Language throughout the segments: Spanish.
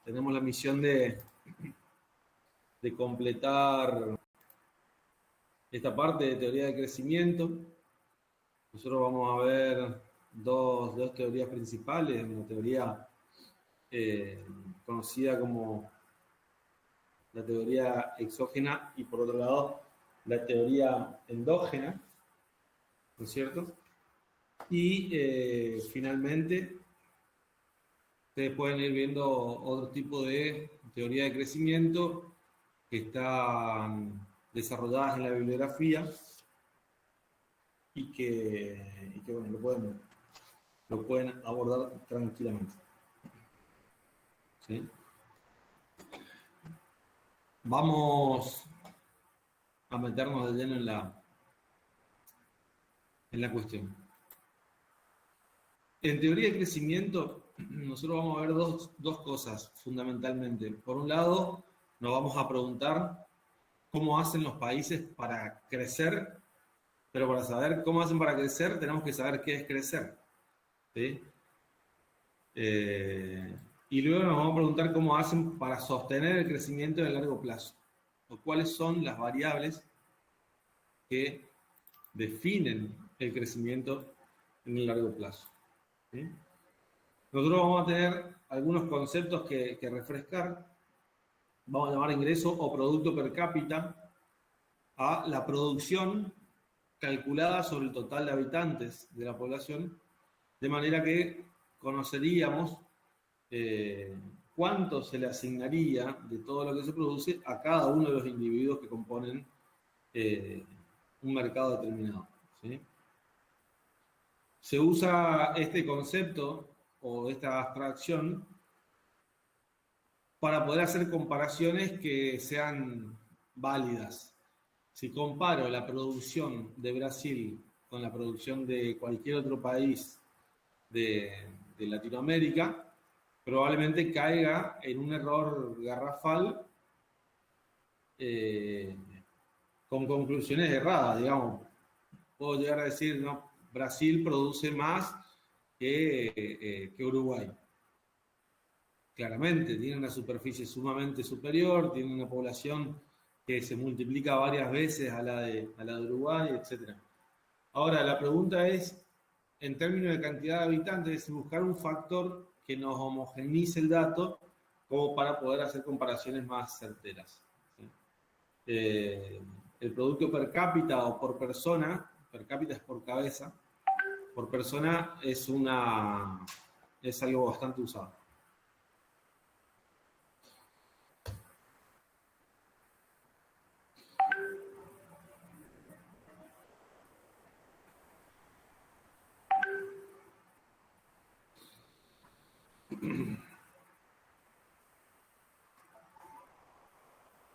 tenemos la misión de completar esta parte de teoría de crecimiento. Nosotros vamos a ver dos teorías principales, una teoría conocida como la teoría exógena y por otro lado la teoría endógena, ¿no es cierto? Y finalmente ustedes pueden ir viendo otro tipo de teoría de crecimiento que están desarrolladas en la bibliografía y que bueno, lo pueden abordar tranquilamente. ¿Sí? Vamos a meternos de lleno en la cuestión. En teoría de crecimiento, nosotros vamos a ver dos cosas fundamentalmente. Por un lado, nos vamos a preguntar cómo hacen los países para crecer, pero para saber cómo hacen para crecer, tenemos que saber qué es crecer. ¿Sí? Y luego nos vamos a preguntar cómo hacen para sostener el crecimiento en el largo plazo, o cuáles son las variables que definen el crecimiento en el largo plazo. ¿Sí? Nosotros vamos a tener algunos conceptos que refrescar. Vamos a llamar ingreso o producto per cápita a la producción calculada sobre el total de habitantes de la población, de manera que conoceríamos cuánto se le asignaría de todo lo que se produce a cada uno de los individuos que componen un mercado determinado. ¿Sí? Se usa este concepto o esta abstracción para poder hacer comparaciones que sean válidas. Si comparo la producción de Brasil con la producción de cualquier otro país de Latinoamérica, probablemente caiga en un error garrafal con conclusiones erradas, digamos. Puedo llegar a decir, no, Brasil produce más que Uruguay. Claramente, tiene una superficie sumamente superior, tiene una población que se multiplica varias veces a la de Uruguay, etc. Ahora, la pregunta es, en términos de cantidad de habitantes, es buscar un factor que nos homogeneice el dato como para poder hacer comparaciones más certeras. ¿Sí? El producto per cápita o por persona, per cápita es por cabeza, por persona es algo bastante usado.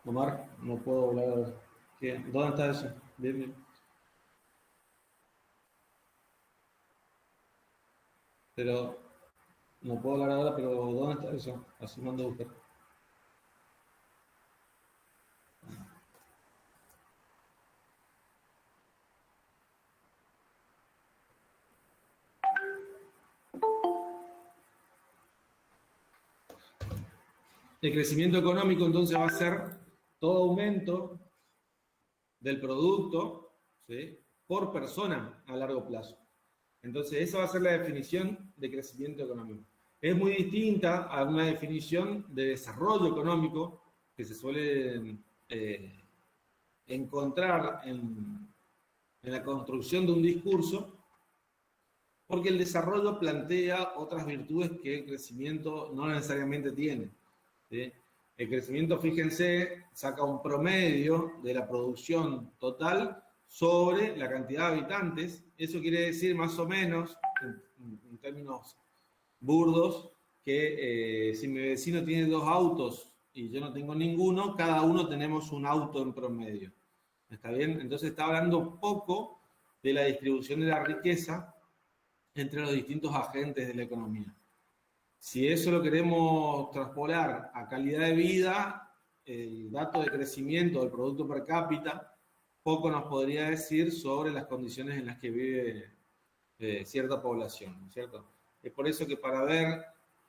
Omar, no puedo hablar. ¿Dónde está eso? Bien, bien. Pero no puedo hablar ahora, pero ¿dónde está eso? Así mando a buscar. El crecimiento económico entonces va a ser todo aumento del producto, ¿sí?, por persona a largo plazo. Entonces esa va a ser la definición de crecimiento económico. Es muy distinta a una definición de desarrollo económico que se suele encontrar en la construcción de un discurso, porque el desarrollo plantea otras virtudes que el crecimiento no necesariamente tiene. ¿Sí? El crecimiento, fíjense, saca un promedio de la producción total sobre la cantidad de habitantes. Eso quiere decir más o menos, en términos burdos, que si mi vecino tiene 2 autos y yo no tengo ninguno, cada uno tenemos un auto en promedio. ¿Está bien? Entonces está hablando poco de la distribución de la riqueza entre los distintos agentes de la economía. Si eso lo queremos traspolar a calidad de vida, el dato de crecimiento del producto per cápita poco nos podría decir sobre las condiciones en las que vive cierta población, ¿cierto? Es por eso que para ver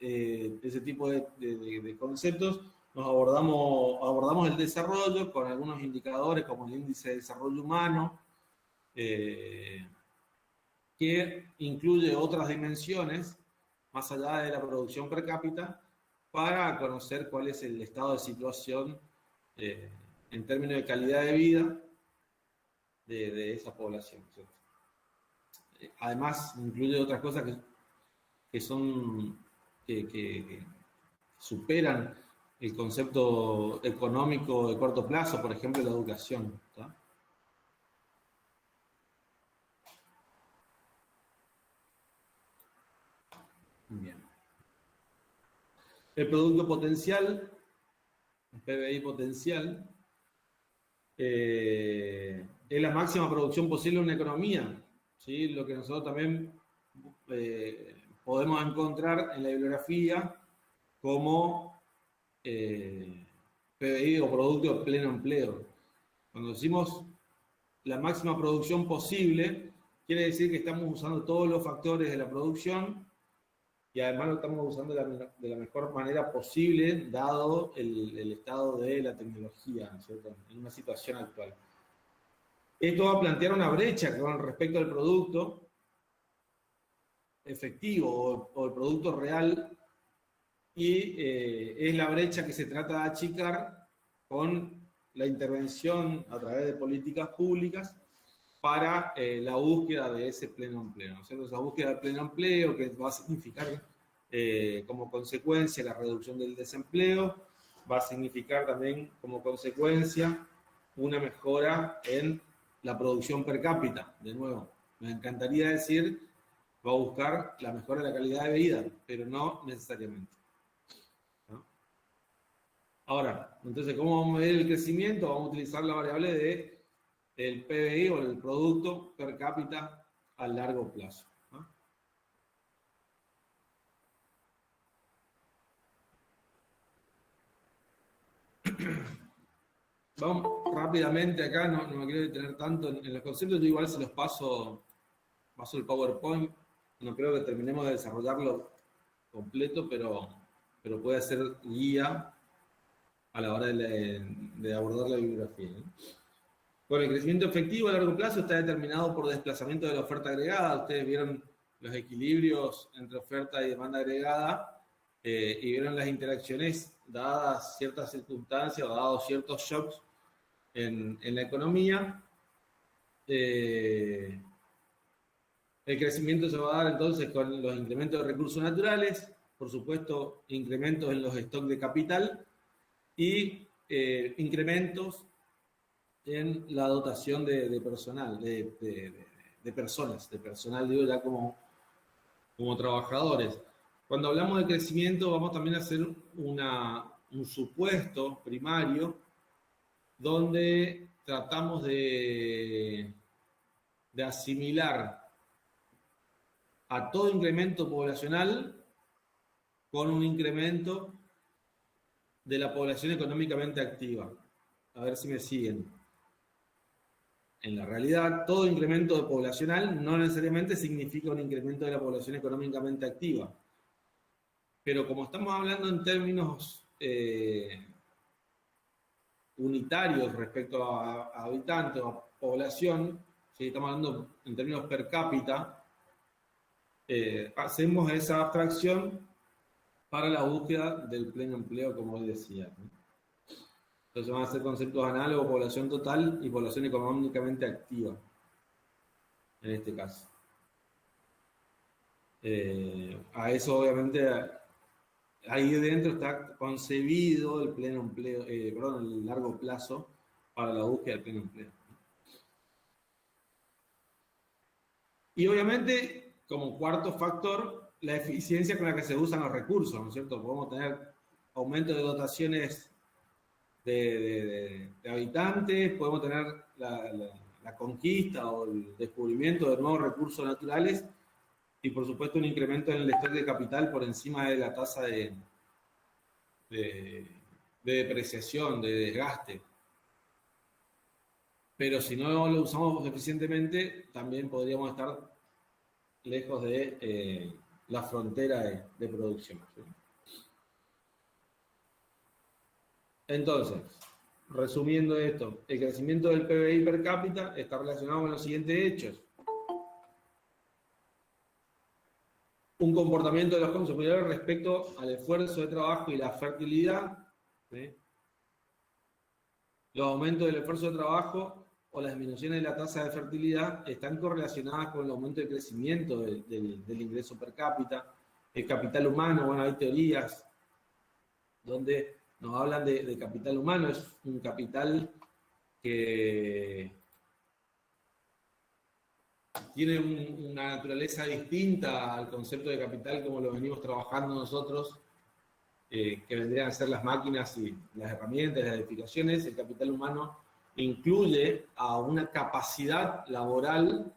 ese tipo de conceptos, abordamos el desarrollo con algunos indicadores como el índice de desarrollo humano, que incluye otras dimensiones más allá de la producción per cápita para conocer cuál es el estado de situación en términos de calidad de vida de esa población, ¿cierto? Además, incluye otras cosas que son que superan el concepto económico de corto plazo, por ejemplo, la educación, ¿tá? Bien. El producto potencial, el PBI potencial, es la máxima producción posible en una economía, ¿sí? Lo que nosotros también podemos encontrar en la bibliografía como PBI o Producto de Pleno Empleo. Cuando decimos la máxima producción posible, quiere decir que estamos usando todos los factores de la producción y además lo estamos usando de la mejor manera posible, dado el estado de la tecnología, ¿cierto? En una situación actual. Esto va a plantear una brecha con respecto al producto efectivo o el producto real, y es la brecha que se trata de achicar con la intervención a través de políticas públicas para la búsqueda de ese pleno empleo, ¿no es cierto? Esa búsqueda de pleno empleo que va a significar como consecuencia la reducción del desempleo, va a significar también como consecuencia una mejora en la producción per cápita. De nuevo, me encantaría decir, va a buscar la mejora de la calidad de vida, pero no necesariamente, ¿no? Ahora, entonces, ¿cómo vamos a medir el crecimiento? Vamos a utilizar la variable de el PBI o el Producto Per Cápita a largo plazo, ¿no? Vamos rápidamente acá, no me quiero detener tanto en los conceptos, yo igual se los paso el PowerPoint, no creo que terminemos de desarrollarlo completo, pero puede ser guía a la hora de abordar la bibliografía, ¿no? Bueno, el crecimiento efectivo a largo plazo está determinado por desplazamiento de la oferta agregada. Ustedes vieron los equilibrios entre oferta y demanda agregada y vieron las interacciones dadas ciertas circunstancias o dados ciertos shocks en la economía. El crecimiento se va a dar entonces con los incrementos de recursos naturales, por supuesto, incrementos en los stocks de capital y incrementos en la dotación de personal, de personal, digo, ya como trabajadores. Cuando hablamos de crecimiento, vamos también a hacer un supuesto primario donde tratamos de asimilar a todo incremento poblacional con un incremento de la población económicamente activa. A ver si me siguen. En la realidad, todo incremento poblacional no necesariamente significa un incremento de la población económicamente activa. Pero como estamos hablando en términos unitarios respecto a habitantes o a población, si estamos hablando en términos per cápita, hacemos esa abstracción para la búsqueda del pleno empleo, como hoy decía, ¿no? Entonces van a ser conceptos análogos, población total y población económicamente activa, en este caso. A eso obviamente, ahí dentro está concebido el pleno empleo, el largo plazo para la búsqueda del pleno empleo. Y obviamente, como cuarto factor, la eficiencia con la que se usan los recursos, ¿no es cierto? Podemos tener aumento de dotaciones de habitantes, podemos tener la conquista o el descubrimiento de nuevos recursos naturales y por supuesto un incremento en el stock de capital por encima de la tasa de depreciación, de desgaste. Pero si no lo usamos eficientemente, también podríamos estar lejos de la frontera de producción, ¿sí? Entonces, resumiendo esto, el crecimiento del PBI per cápita está relacionado con los siguientes hechos. Un comportamiento de los consumidores respecto al esfuerzo de trabajo y la fertilidad, ¿sí? Los aumentos del esfuerzo de trabajo o las disminuciones de la tasa de fertilidad están correlacionadas con el aumento del crecimiento del ingreso per cápita. El capital humano, bueno, hay teorías donde nos hablan de capital humano, es un capital que tiene una naturaleza distinta al concepto de capital como lo venimos trabajando nosotros, que vendrían a ser las máquinas y las herramientas, las edificaciones. El capital humano incluye a una capacidad laboral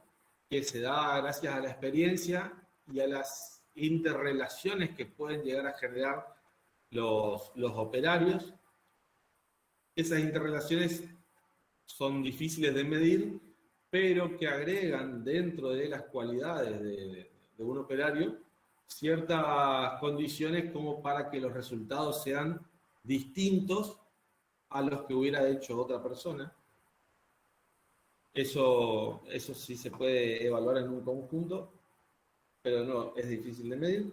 que se da gracias a la experiencia y a las interrelaciones que pueden llegar a generar los operarios. Esas interrelaciones son difíciles de medir, pero que agregan dentro de las cualidades de un operario ciertas condiciones como para que los resultados sean distintos a los que hubiera hecho otra persona. Eso sí se puede evaluar en un conjunto, pero no, es difícil de medir.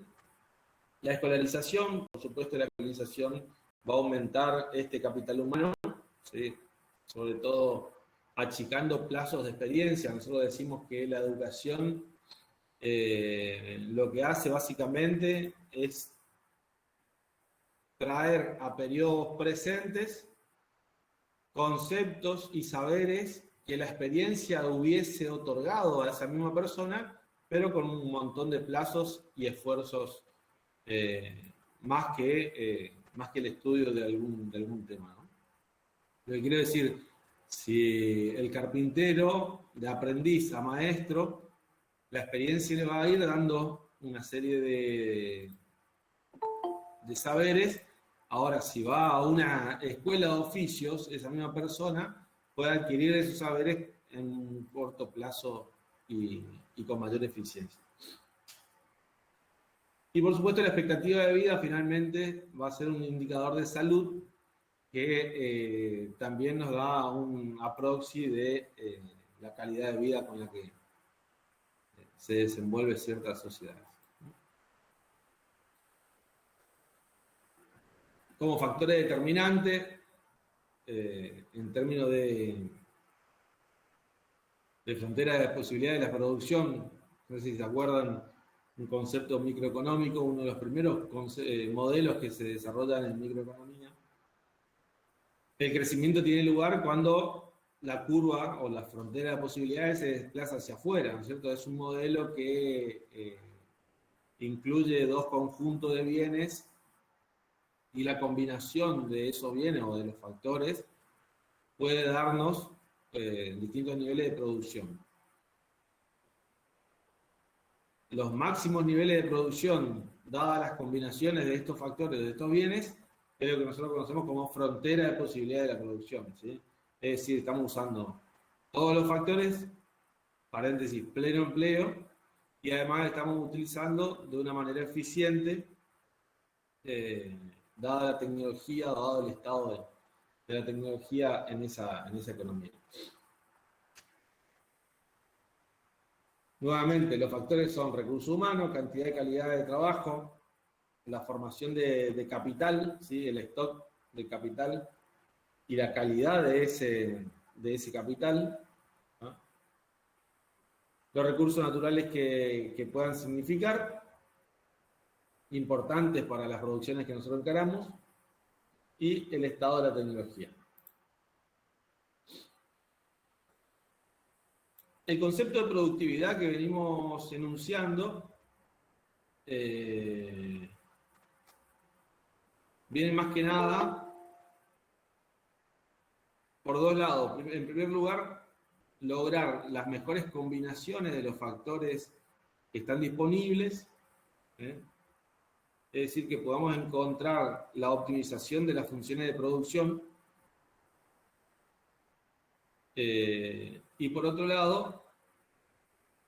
La escolarización, por supuesto, la escolarización va a aumentar este capital humano, ¿sí? Sobre todo achicando plazos de experiencia. Nosotros decimos que la educación lo que hace básicamente es traer a periodos presentes conceptos y saberes que la experiencia hubiese otorgado a esa misma persona, pero con un montón de plazos y esfuerzos más que el estudio de algún tema, ¿no? Lo que quiero decir, si el carpintero de aprendiz a maestro, la experiencia le va a ir dando una serie de saberes. Ahora, si va a una escuela de oficios, esa misma persona puede adquirir esos saberes en un corto plazo y con mayor eficiencia. Y por supuesto, la expectativa de vida finalmente va a ser un indicador de salud que también nos da un aproxi de la calidad de vida con la que se desenvuelve ciertas sociedades. Como factores determinantes, en términos de frontera de posibilidades de la producción, no sé si se acuerdan, un concepto microeconómico, uno de los primeros modelos que se desarrollan en microeconomía. El crecimiento tiene lugar cuando la curva o la frontera de posibilidades se desplaza hacia afuera, ¿no es cierto? Es un modelo que incluye dos conjuntos de bienes y la combinación de esos bienes o de los factores puede darnos distintos niveles de producción. Los máximos niveles de producción, dadas las combinaciones de estos factores, de estos bienes, es lo que nosotros conocemos como frontera de posibilidades de la producción, ¿sí? Es decir, estamos usando todos los factores, paréntesis, pleno empleo, y además estamos utilizando de una manera eficiente, dada la tecnología, dado el estado de la tecnología en esa economía. Nuevamente, los factores son recursos humanos, cantidad y calidad de trabajo, la formación de capital, ¿sí? El stock de capital y la calidad de ese capital, ¿no? Los recursos naturales que puedan significar, importantes para las producciones que nosotros encaramos, y el estado de la tecnología. El concepto de productividad que venimos enunciando viene más que nada por dos lados. En primer lugar, lograr las mejores combinaciones de los factores que están disponibles, ¿eh? Es decir, que podamos encontrar la optimización de las funciones de producción. Y por otro lado,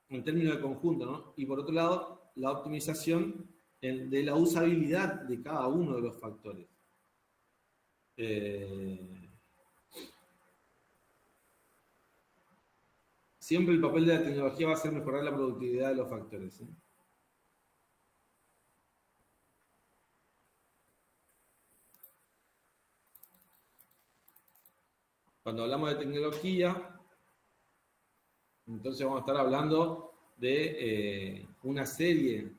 en términos de conjunto, ¿no? Y por otro lado, la optimización de la usabilidad de cada uno de los factores. Siempre el papel de la tecnología va a ser mejorar la productividad de los factores, ¿sí? Cuando hablamos de tecnología, entonces vamos a estar hablando de una serie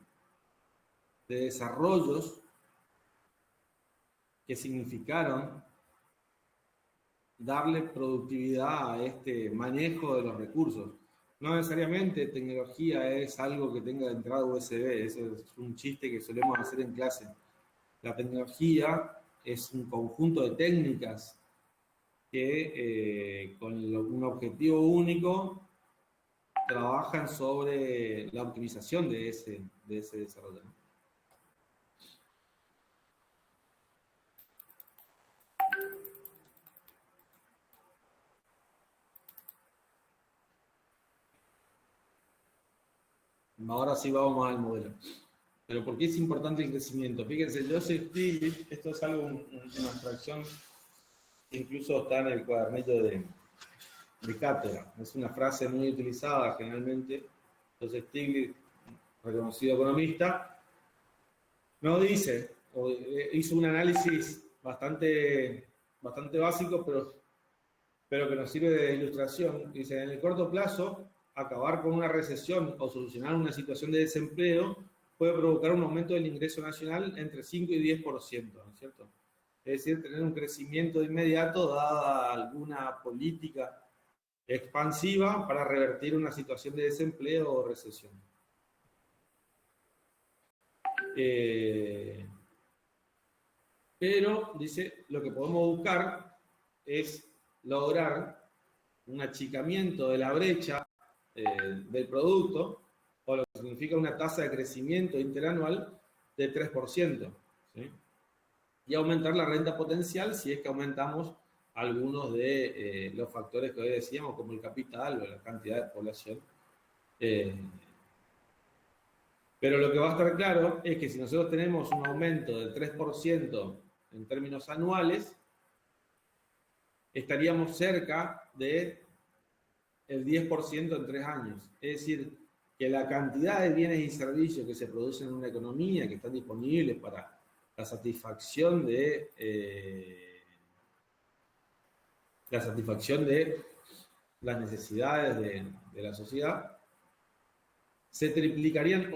de desarrollos que significaron darle productividad a este manejo de los recursos. No necesariamente tecnología es algo que tenga entrada USB, eso es un chiste que solemos hacer en clase. La tecnología es un conjunto de técnicas que con un objetivo único trabajan sobre la optimización de ese desarrollo. Ahora sí vamos al modelo. Pero ¿por qué es importante el crecimiento? Fíjense, Joseph Stiglitz, esto es algo, una abstracción que incluso está en el cuadernillo de cátedra. Es una frase muy utilizada generalmente. Joseph Stiglitz, reconocido economista, no dice, o hizo un análisis bastante básico, pero que nos sirve de ilustración. Dice, en el corto plazo, acabar con una recesión o solucionar una situación de desempleo puede provocar un aumento del ingreso nacional entre 5 y 10%, ¿no es cierto? Es decir, tener un crecimiento de inmediato dada alguna política expansiva para revertir una situación de desempleo o recesión. Pero, dice, lo que podemos buscar es lograr un achicamiento de la brecha del producto, o lo que significa una tasa de crecimiento interanual de 3%, ¿sí? Y aumentar la renta potencial si es que aumentamos algunos de los factores que hoy decíamos, como el capital o la cantidad de población. Pero lo que va a estar claro es que si nosotros tenemos un aumento del 3% en términos anuales, estaríamos cerca de el 10% en 3 años. Es decir, que la cantidad de bienes y servicios que se producen en una economía, que están disponibles para la satisfacción de las necesidades de la sociedad, se triplicarían,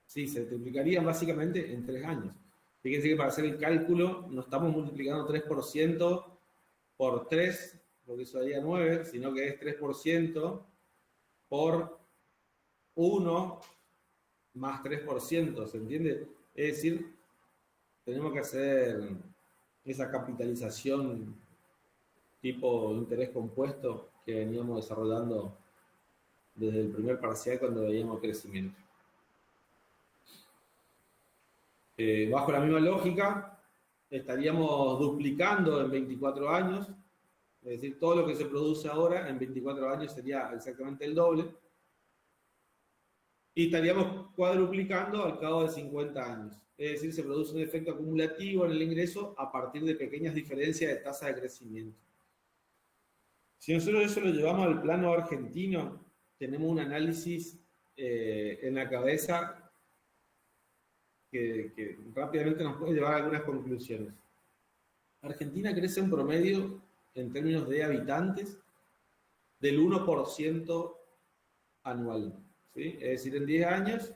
se triplicarían básicamente en 3 años. Fíjense que para hacer el cálculo no estamos multiplicando 3% por 3, porque eso daría 9, sino que es 3% por 1 más 3%, ¿se entiende? Es decir, tenemos que hacer esa capitalización tipo interés compuesto que veníamos desarrollando desde el primer parcial cuando veíamos crecimiento. Bajo la misma lógica, estaríamos duplicando en 24 años, es decir, todo lo que se produce ahora en 24 años sería exactamente el doble, y estaríamos cuadruplicando al cabo de 50 años. Es decir, se produce un efecto acumulativo en el ingreso a partir de pequeñas diferencias de tasa de crecimiento. Si nosotros eso lo llevamos al plano argentino, tenemos un análisis en la cabeza que rápidamente nos puede llevar a algunas conclusiones. Argentina crece en promedio, en términos de habitantes, del 1% anual, ¿sí? Es decir, en 10 años,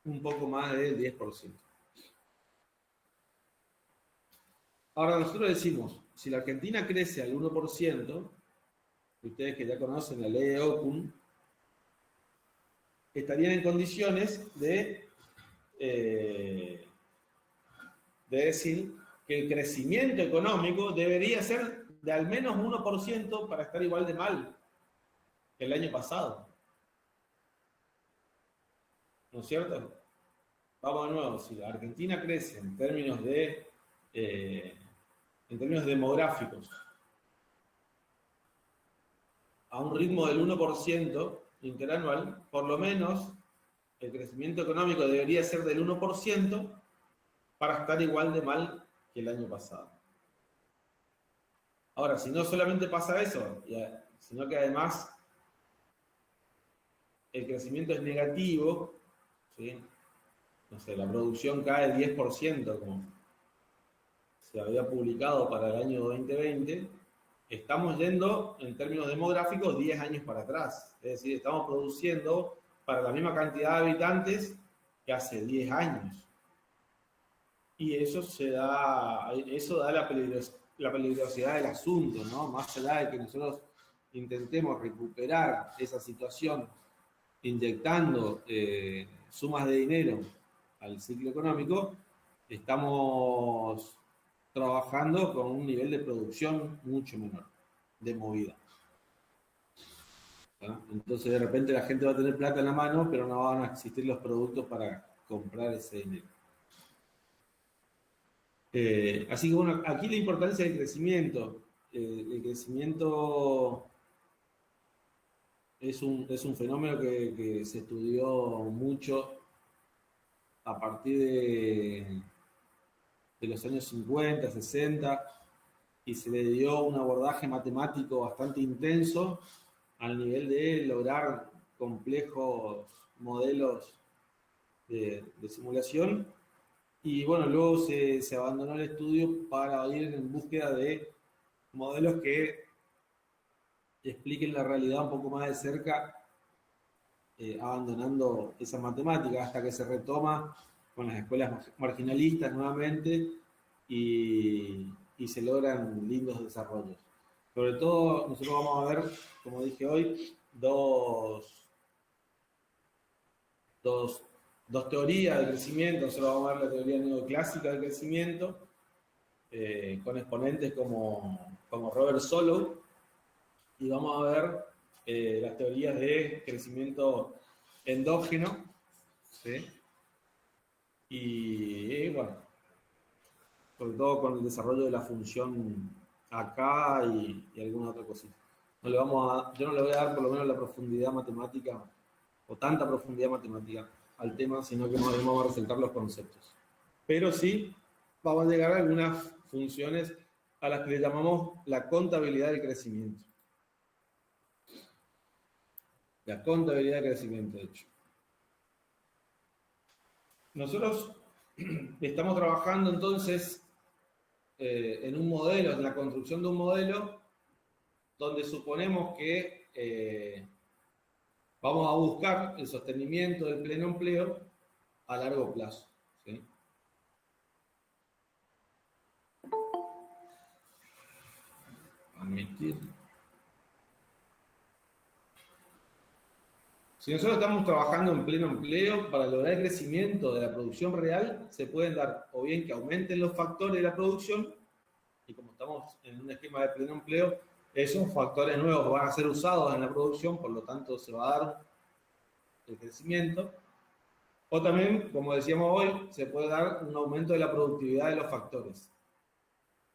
un poco más del 10%. Ahora nosotros decimos, si la Argentina crece al 1%, ustedes que ya conocen la ley de Okun, estarían en condiciones de decir que el crecimiento económico debería ser de al menos 1% para estar igual de mal que el año pasado. ¿No es cierto? Vamos de nuevo, si la Argentina crece en términos demográficos a un ritmo del 1% interanual, por lo menos el crecimiento económico debería ser del 1% para estar igual de mal que el año pasado. Ahora, si no solamente pasa eso, sino que además el crecimiento es negativo, ¿sí? No sé, la producción cae 10%, como se había publicado para el año 2020, estamos yendo, en términos demográficos, 10 años para atrás. Es decir, estamos produciendo para la misma cantidad de habitantes que hace 10 años. Y eso da la peligrosidad del asunto, ¿no? Más allá de que nosotros intentemos recuperar esa situación inyectando sumas de dinero al ciclo económico, estamos trabajando con un nivel de producción mucho menor, de movida. ¿Ah? Entonces de repente la gente va a tener plata en la mano, pero no van a existir los productos para comprar ese dinero. Así que bueno, aquí la importancia del crecimiento. El crecimiento es un fenómeno que se estudió mucho a partir de los años 50, 60, y se le dio un abordaje matemático bastante intenso al nivel de lograr complejos modelos de simulación. Y bueno, luego se abandonó el estudio para ir en búsqueda de modelos que expliquen la realidad un poco más de cerca, abandonando esa matemática hasta que se retoma con las escuelas marginalistas nuevamente y se logran lindos desarrollos. Sobre todo, nosotros vamos a ver, como dije hoy, dos teorías de crecimiento. Nosotros vamos a ver la teoría neoclásica del crecimiento, con exponentes como Robert Solow, y vamos a ver las teorías de crecimiento endógeno, ¿sí? Y bueno, sobre todo con el desarrollo de la función acá y alguna otra cosita. Yo no le voy a dar por lo menos la profundidad matemática o tanta profundidad matemática al tema, sino que más bien vamos a resaltar los conceptos. Pero sí vamos a llegar a algunas funciones a las que le llamamos la contabilidad del crecimiento. La contabilidad del crecimiento, de hecho. Nosotros estamos trabajando entonces en un modelo, en la construcción de un modelo, donde suponemos que vamos a buscar el sostenimiento del pleno empleo a largo plazo. ¿Sí? Admitir. Si nosotros estamos trabajando en pleno empleo, para lograr el crecimiento de la producción real, se pueden dar o bien que aumenten los factores de la producción, y como estamos en un esquema de pleno empleo, esos factores nuevos van a ser usados en la producción, por lo tanto se va a dar el crecimiento. O también, como decíamos hoy, se puede dar un aumento de la productividad de los factores,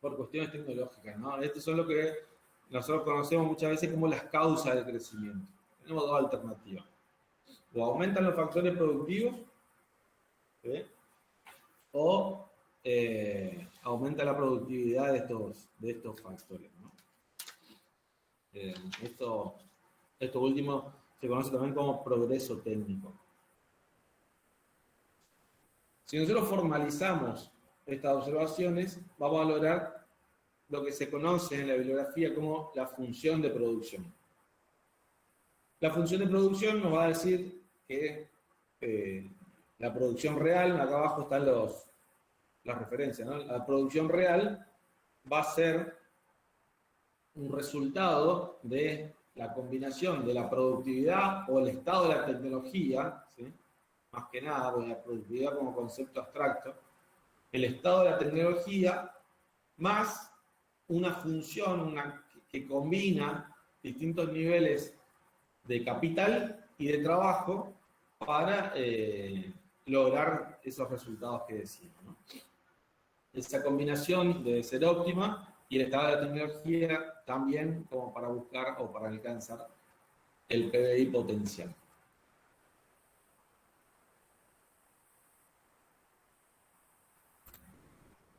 por cuestiones tecnológicas, ¿no? Esto son lo que nosotros conocemos muchas veces como las causas del crecimiento. Tenemos dos alternativas. O aumentan los factores productivos, ¿sí? O aumenta la productividad de estos factores, ¿no? Esto último se conoce también como progreso técnico. Si nosotros formalizamos estas observaciones, vamos a lograr lo que se conoce en la bibliografía como la función de producción. La función de producción nos va a decir que la producción real, acá abajo están las referencias, ¿no? La producción real va a ser un resultado de la combinación de la productividad o el estado de la tecnología, ¿sí? Más que nada, de la productividad como concepto abstracto, el estado de la tecnología más una función que combina distintos niveles de capital y de trabajo para lograr esos resultados que decimos, ¿no? Esa combinación debe ser óptima y el estado de la tecnología también como para buscar o para alcanzar el PBI potencial.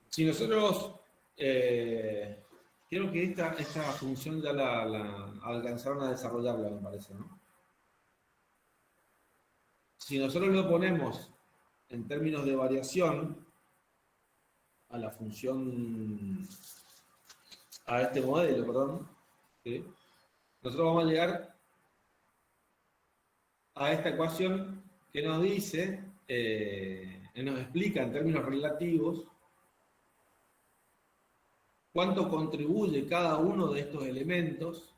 Si nosotros Creo que esta función ya la alcanzaron a desarrollarla, me parece, ¿no? Si nosotros lo ponemos en términos de variación a la función, a este modelo, perdón, ¿sí? Nosotros vamos a llegar a esta ecuación que nos dice, que nos explica en términos relativos cuánto contribuye cada uno de estos elementos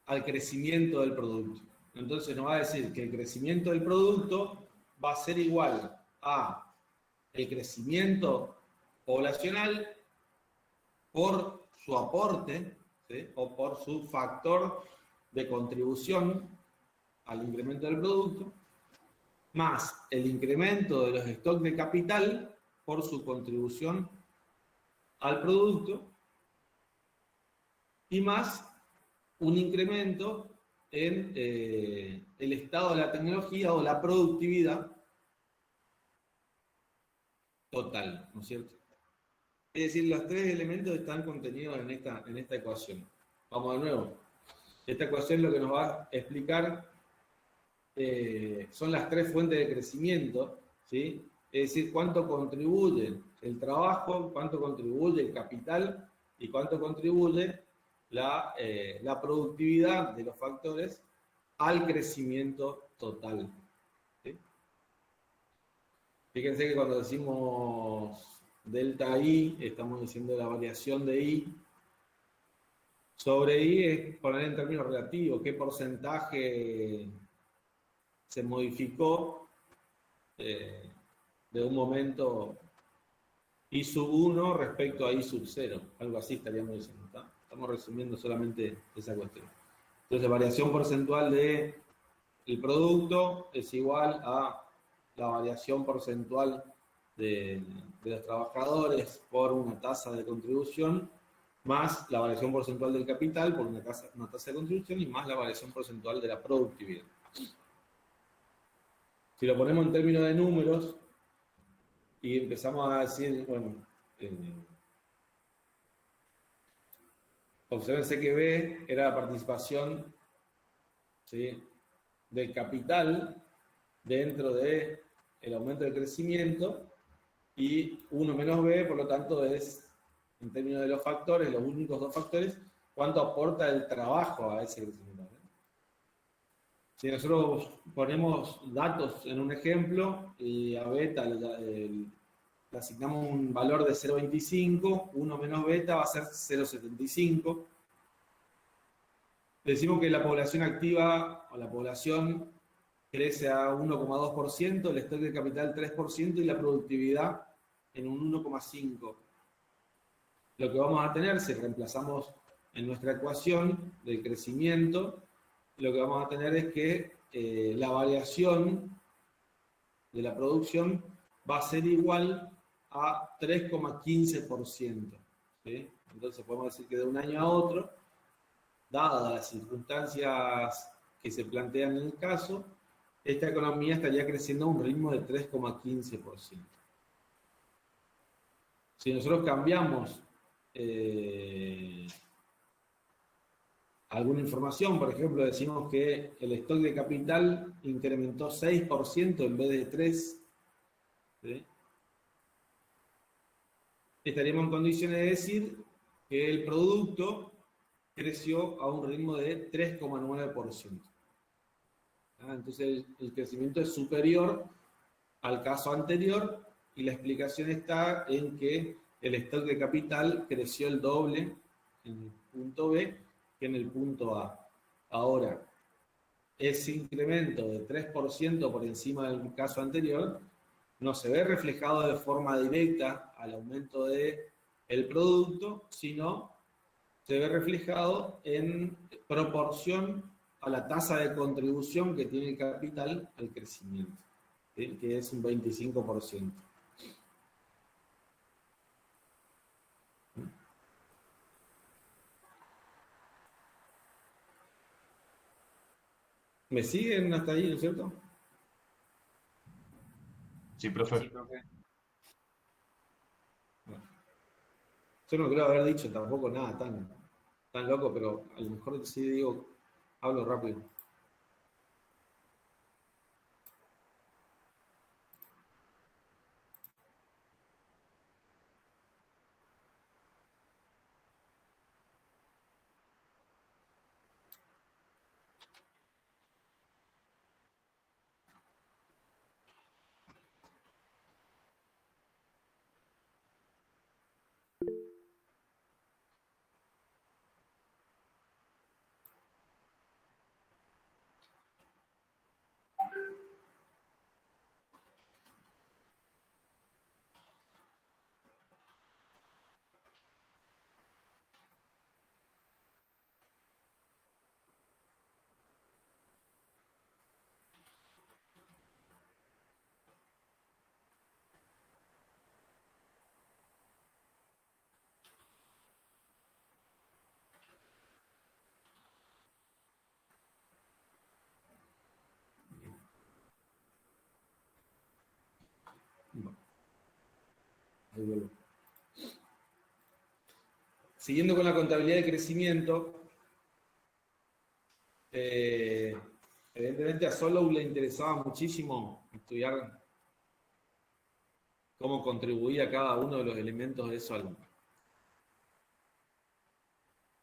al crecimiento del producto. Entonces nos va a decir que el crecimiento del producto va a ser igual a el crecimiento poblacional por su aporte, ¿sí? O por su factor de contribución al incremento del producto, más el incremento de los stocks de capital por su contribución al producto, y más un incremento en el estado de la tecnología o la productividad total, ¿no es cierto? Es decir, los tres elementos están contenidos en esta ecuación. Vamos de nuevo. Esta ecuación lo que nos va a explicar son las tres fuentes de crecimiento, ¿sí? Es decir, cuánto contribuye el trabajo, cuánto contribuye el capital y cuánto contribuye la productividad de los factores al crecimiento total, ¿sí? Fíjense que cuando decimos delta I, estamos diciendo la variación de I sobre I, es poner en términos relativos qué porcentaje se modificó de un momento I sub 1 respecto a I sub 0. Algo así estaríamos diciendo, ¿está? Estamos resumiendo solamente esa cuestión. Entonces, variación porcentual del producto es igual a la variación porcentual de los trabajadores por una tasa de contribución, más la variación porcentual del capital por una tasa de contribución, y más la variación porcentual de la productividad. Si lo ponemos en términos de números y empezamos a decir, bueno, obsérvense que B era la participación, ¿sí?, del capital dentro del aumento del crecimiento, y 1 menos B, por lo tanto, es, en términos de los factores, los únicos dos factores, cuánto aporta el trabajo a ese crecimiento, ¿no? Si nosotros ponemos datos en un ejemplo y a beta le asignamos un valor de 0,25, 1 menos beta va a ser 0,75. Decimos que la población activa o la población crece a 1,2%, el stock de capital 3% y la productividad en un 1,5%. Lo que vamos a tener, si reemplazamos en nuestra ecuación del crecimiento, lo que vamos a tener es que la variación de la producción va a ser igual a 3,15%, ¿sí? Entonces podemos decir que de un año a otro, dadas las circunstancias que se plantean en el caso, esta economía estaría creciendo a un ritmo de 3,15%. Si nosotros cambiamos alguna información, por ejemplo, decimos que el stock de capital incrementó 6% en vez de 3%, ¿sí?, estaríamos en condiciones de decir que el producto creció a un ritmo de 3,9%. Entonces el crecimiento es superior al caso anterior, y la explicación está en que el stock de capital creció el doble en el punto B que en el punto A. Ahora, ese incremento de 3% por encima del caso anterior no se ve reflejado de forma directa al aumento del producto, sino se ve reflejado en proporción a la tasa de contribución que tiene el capital al crecimiento, ¿sí?, que es un 25%. ¿Me siguen hasta ahí, no es cierto? Sí, profe. Sí, profe. Bueno. Yo no creo haber dicho tampoco nada tan loco, pero a lo mejor sí digo, hablo rápido. Bueno, ahí vuelvo. Siguiendo con la contabilidad de crecimiento, evidentemente a Solow le interesaba muchísimo estudiar cómo contribuía cada uno de los elementos de eso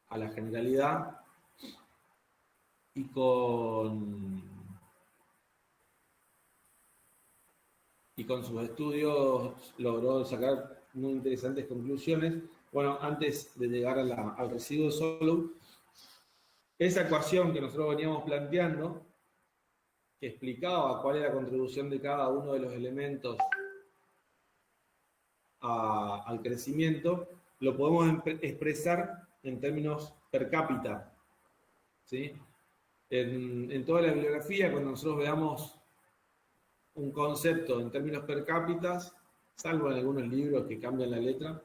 a la generalidad, y con sus estudios logró sacar muy interesantes conclusiones. Bueno, antes de llegar al residuo de Solow, esa ecuación que nosotros veníamos planteando, que explicaba cuál era la contribución de cada uno de los elementos al crecimiento, lo podemos expresar en términos per cápita, ¿sí? En toda la bibliografía, cuando nosotros veamos un concepto en términos per cápita, salvo en algunos libros que cambian la letra,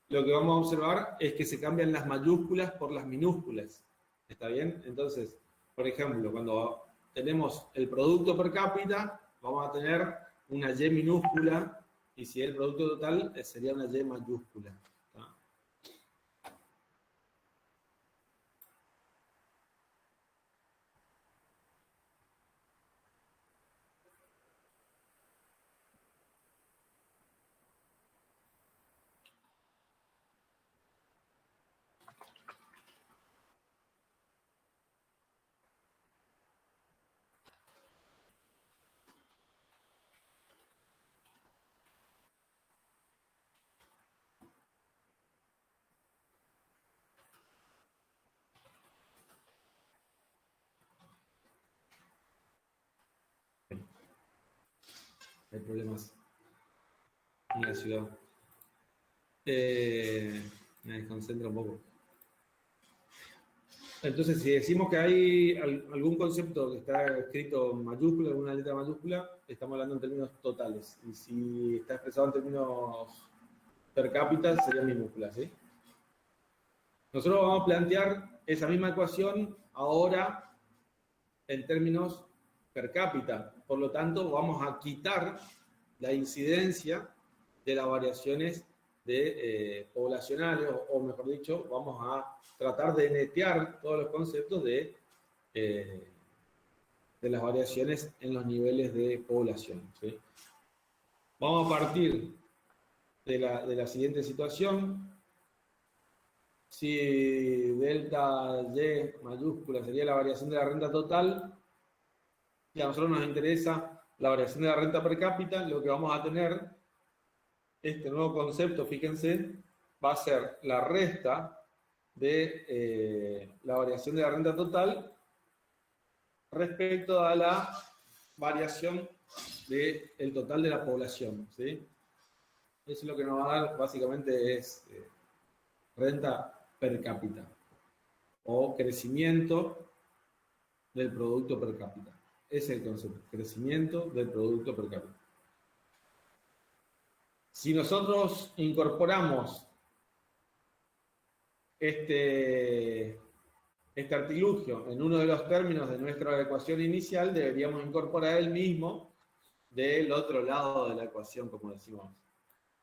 lo que vamos a observar es que se cambian las mayúsculas por las minúsculas. ¿Está bien? Entonces, por ejemplo, cuando tenemos el producto per cápita, vamos a tener una Y minúscula, y si es el producto total, sería una Y mayúscula. ¿Está? Hay problemas en la ciudad. Me desconcentra un poco. Entonces, si decimos que hay algún concepto que está escrito en mayúscula, alguna letra mayúscula, estamos hablando en términos totales. Y si está expresado en términos per cápita, sería minúscula, ¿sí? Nosotros vamos a plantear esa misma ecuación ahora en términos per cápita. Por lo tanto, vamos a quitar la incidencia de las variaciones poblacionales, o mejor dicho, vamos a tratar de netear todos los conceptos de las variaciones en los niveles de población, ¿sí? Vamos a partir de la siguiente situación. Si delta Y mayúscula sería la variación de la renta total, y a nosotros nos interesa la variación de la renta per cápita, lo que vamos a tener, este nuevo concepto, fíjense, va a ser la resta de la variación de la renta total respecto a la variación del total de la población, ¿sí? Eso es lo que nos va a dar, básicamente, es renta per cápita o crecimiento del producto per cápita. Ese es el concepto, crecimiento del producto per cápita. Si nosotros incorporamos este artilugio en uno de los términos de nuestra ecuación inicial, deberíamos incorporar el mismo del otro lado de la ecuación, como decíamos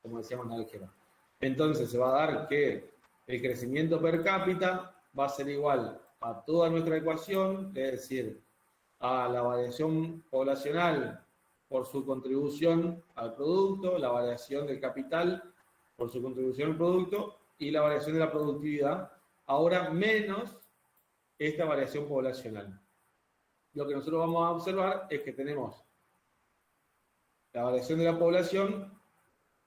en álgebra. Entonces se va a dar que el crecimiento per cápita va a ser igual a toda nuestra ecuación, es decir, a la variación poblacional por su contribución al producto, la variación del capital por su contribución al producto y la variación de la productividad, ahora menos esta variación poblacional. Lo que nosotros vamos a observar es que tenemos la variación de la población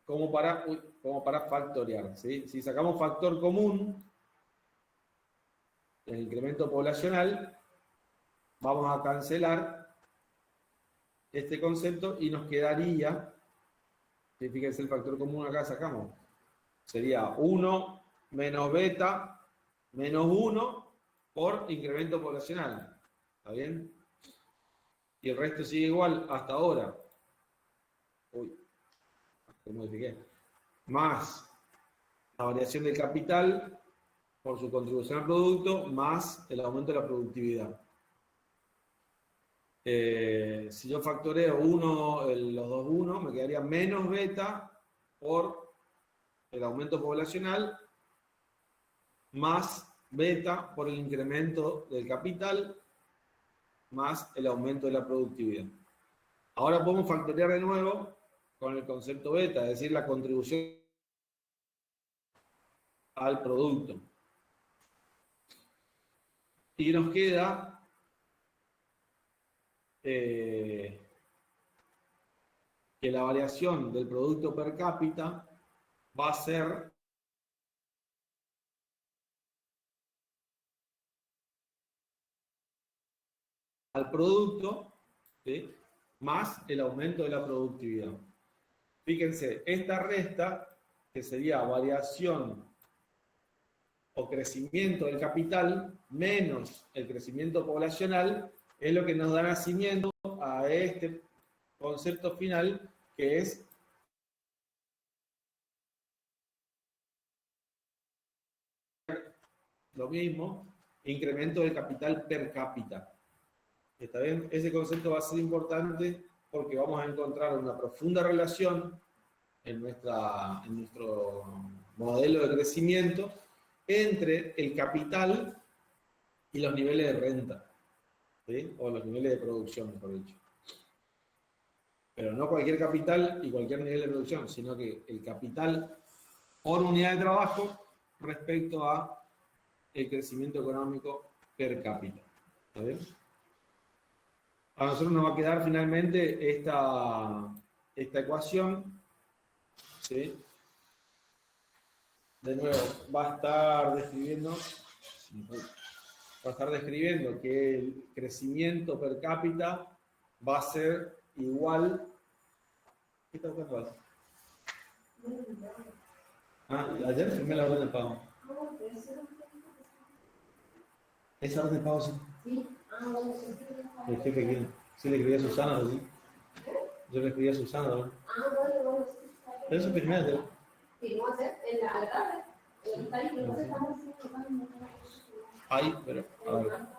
como para factorear. ¿Sí? Si sacamos factor común, el incremento poblacional, vamos a cancelar este concepto y nos quedaría, fíjense el factor común acá sacamos, sería 1 menos beta menos 1 por incremento poblacional. ¿Está bien? Y el resto sigue igual hasta ahora. Uy, lo modifiqué. Más la variación del capital por su contribución al producto, más el aumento de la productividad. Si yo factoreo los dos 1, me quedaría menos beta por el aumento poblacional, más beta por el incremento del capital, más el aumento de la productividad. Ahora podemos factorear de nuevo con el concepto beta, es decir, la contribución al producto. Y nos queda que la variación del producto per cápita va a ser al producto, ¿sí?, más el aumento de la productividad. Fíjense, esta resta, que sería variación o crecimiento del capital menos el crecimiento poblacional, es lo que nos da nacimiento a este concepto final, que es lo mismo, incremento del capital per cápita. ¿Está bien? Ese concepto va a ser importante porque vamos a encontrar una profunda relación en nuestro modelo de crecimiento entre el capital y los niveles de renta, ¿sí?, o los niveles de producción, mejor dicho. Pero no cualquier capital y cualquier nivel de producción, sino que el capital por unidad de trabajo respecto a el crecimiento económico per cápita. ¿Está bien? A nosotros nos va a quedar finalmente esta ecuación, ¿sí? De nuevo, va a estar describiendo que el crecimiento per cápita va a ser igual. ¿Qué está buscando? Ayer firmé la orden de pago. ¿Esa orden de pago sí? Sí. El jefe quiere. Sí, le escribí a Susana, ¿sí? Yo le escribí a Susana, ¿no? Pero eso firmé ayer. ¿Firmó ayer? En la tarde. Ahí, pero, a ver.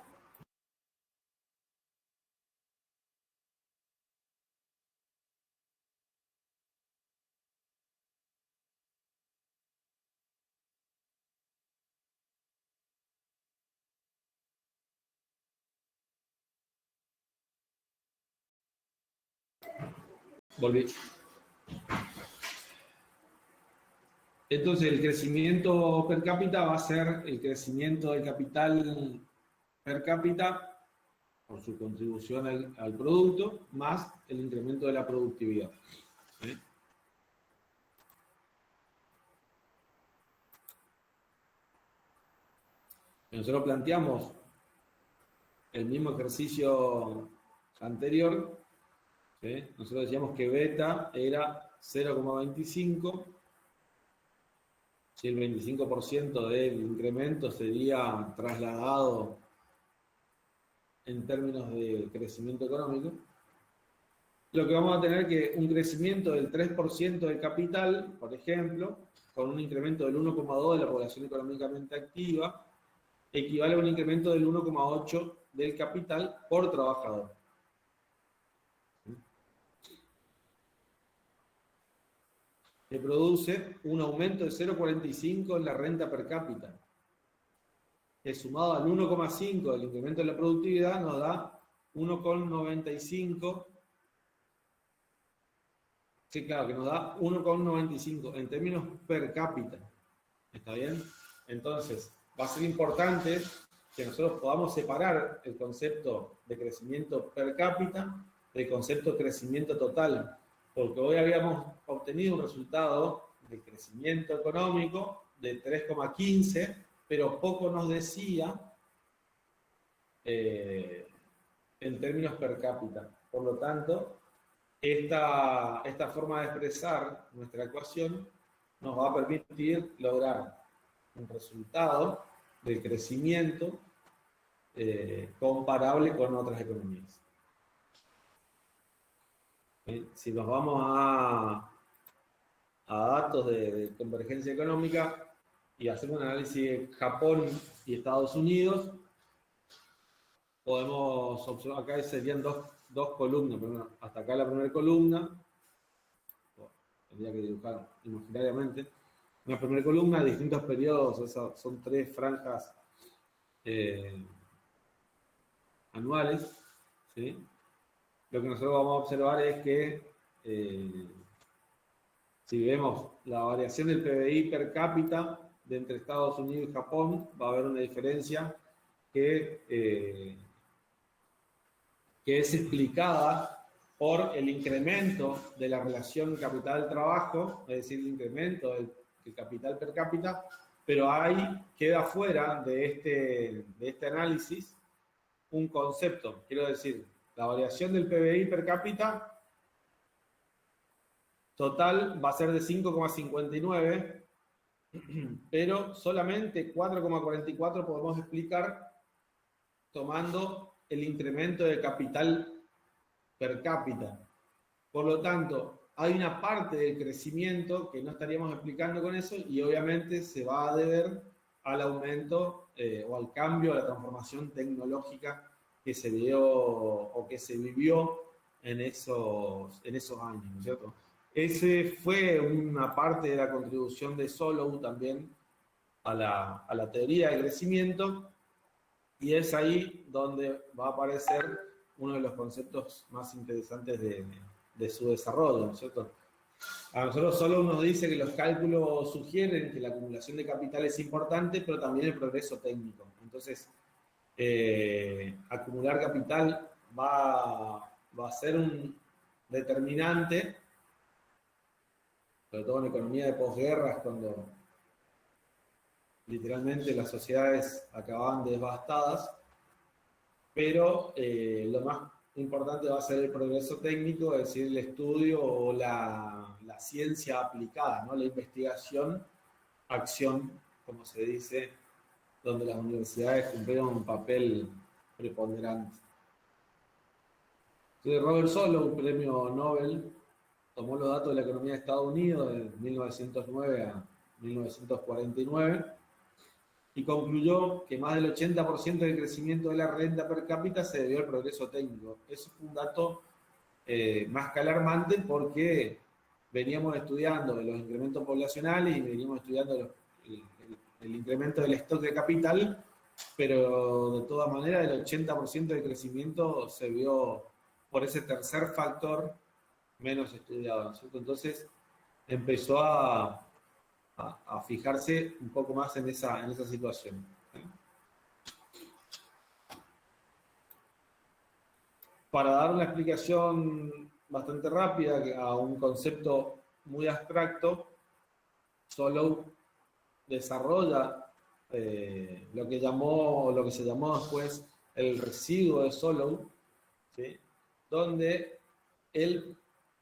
Volví. Entonces, el crecimiento per cápita va a ser el crecimiento del capital per cápita por su contribución al producto, más el incremento de la productividad. ¿Sí? Nosotros planteamos el mismo ejercicio anterior, ¿sí? Nosotros decíamos que beta era 0,25, si el 25% del incremento sería trasladado en términos de crecimiento económico, lo que vamos a tener que un crecimiento del 3% del capital, por ejemplo, con un incremento del 1,2 de la población económicamente activa, equivale a un incremento del 1,8 del capital por trabajador. que produce un aumento de 0,45 en la renta per cápita, que sumado al 1,5 del incremento de la productividad nos da 1,95. Sí, claro, que nos da 1,95 en términos per cápita. ¿Está bien? Entonces, va a ser importante que nosotros podamos separar el concepto de crecimiento per cápita del concepto de crecimiento total, porque hoy habíamos obtenido un resultado de crecimiento económico de 3,15, pero poco nos decía en términos per cápita. Por lo tanto, esta forma de expresar nuestra ecuación nos va a permitir lograr un resultado de crecimiento comparable con otras economías. Si nos vamos a datos de convergencia económica y hacemos un análisis de Japón y Estados Unidos, podemos observar, acá serían dos columnas, pero hasta acá la primera columna, tendría que dibujar imaginariamente, una primera columna de distintos periodos, son 3 franjas anuales, ¿sí? Lo que nosotros vamos a observar es que si vemos la variación del PBI per cápita de entre Estados Unidos y Japón, va a haber una diferencia que es explicada por el incremento de la relación capital-trabajo, es decir, el incremento del capital per cápita, pero ahí queda fuera de este análisis un concepto, quiero decir, la variación del PBI per cápita total va a ser de 5,59, pero solamente 4,44 podemos explicar tomando el incremento de capital per cápita. Por lo tanto, hay una parte del crecimiento que no estaríamos explicando con eso y obviamente se va a deber al aumento o al cambio, a la transformación tecnológica que se dio o que se vivió en esos años, ¿no es cierto? Ese fue una parte de la contribución de Solow también a la teoría del crecimiento, y es ahí donde va a aparecer uno de los conceptos más interesantes de su desarrollo, ¿no es cierto? A nosotros solo nos dice que los cálculos sugieren que la acumulación de capital es importante, pero también el progreso técnico. Entonces, acumular capital va a ser un determinante, sobre todo en economía de posguerras, cuando literalmente las sociedades acababan devastadas, pero lo más importante va a ser el progreso técnico, es decir, el estudio o la ciencia aplicada, ¿no? La investigación, acción, como se dice, donde las universidades cumplieron un papel preponderante. Entonces, Robert Solow, un premio Nobel, tomó los datos de la economía de Estados Unidos de 1909 a 1949 y concluyó que más del 80% del crecimiento de la renta per cápita se debió al progreso técnico. Eso fue un dato más que alarmante porque veníamos estudiando los incrementos poblacionales y veníamos estudiando el incremento del stock de capital, pero de todas maneras el 80% del crecimiento se vio por ese tercer factor menos estudiado, ¿no es cierto? Entonces empezó a fijarse un poco más en esa situación. Para dar una explicación bastante rápida a un concepto muy abstracto, Solow desarrolla lo que se llamó después el residuo de Solow, ¿sí? Donde él,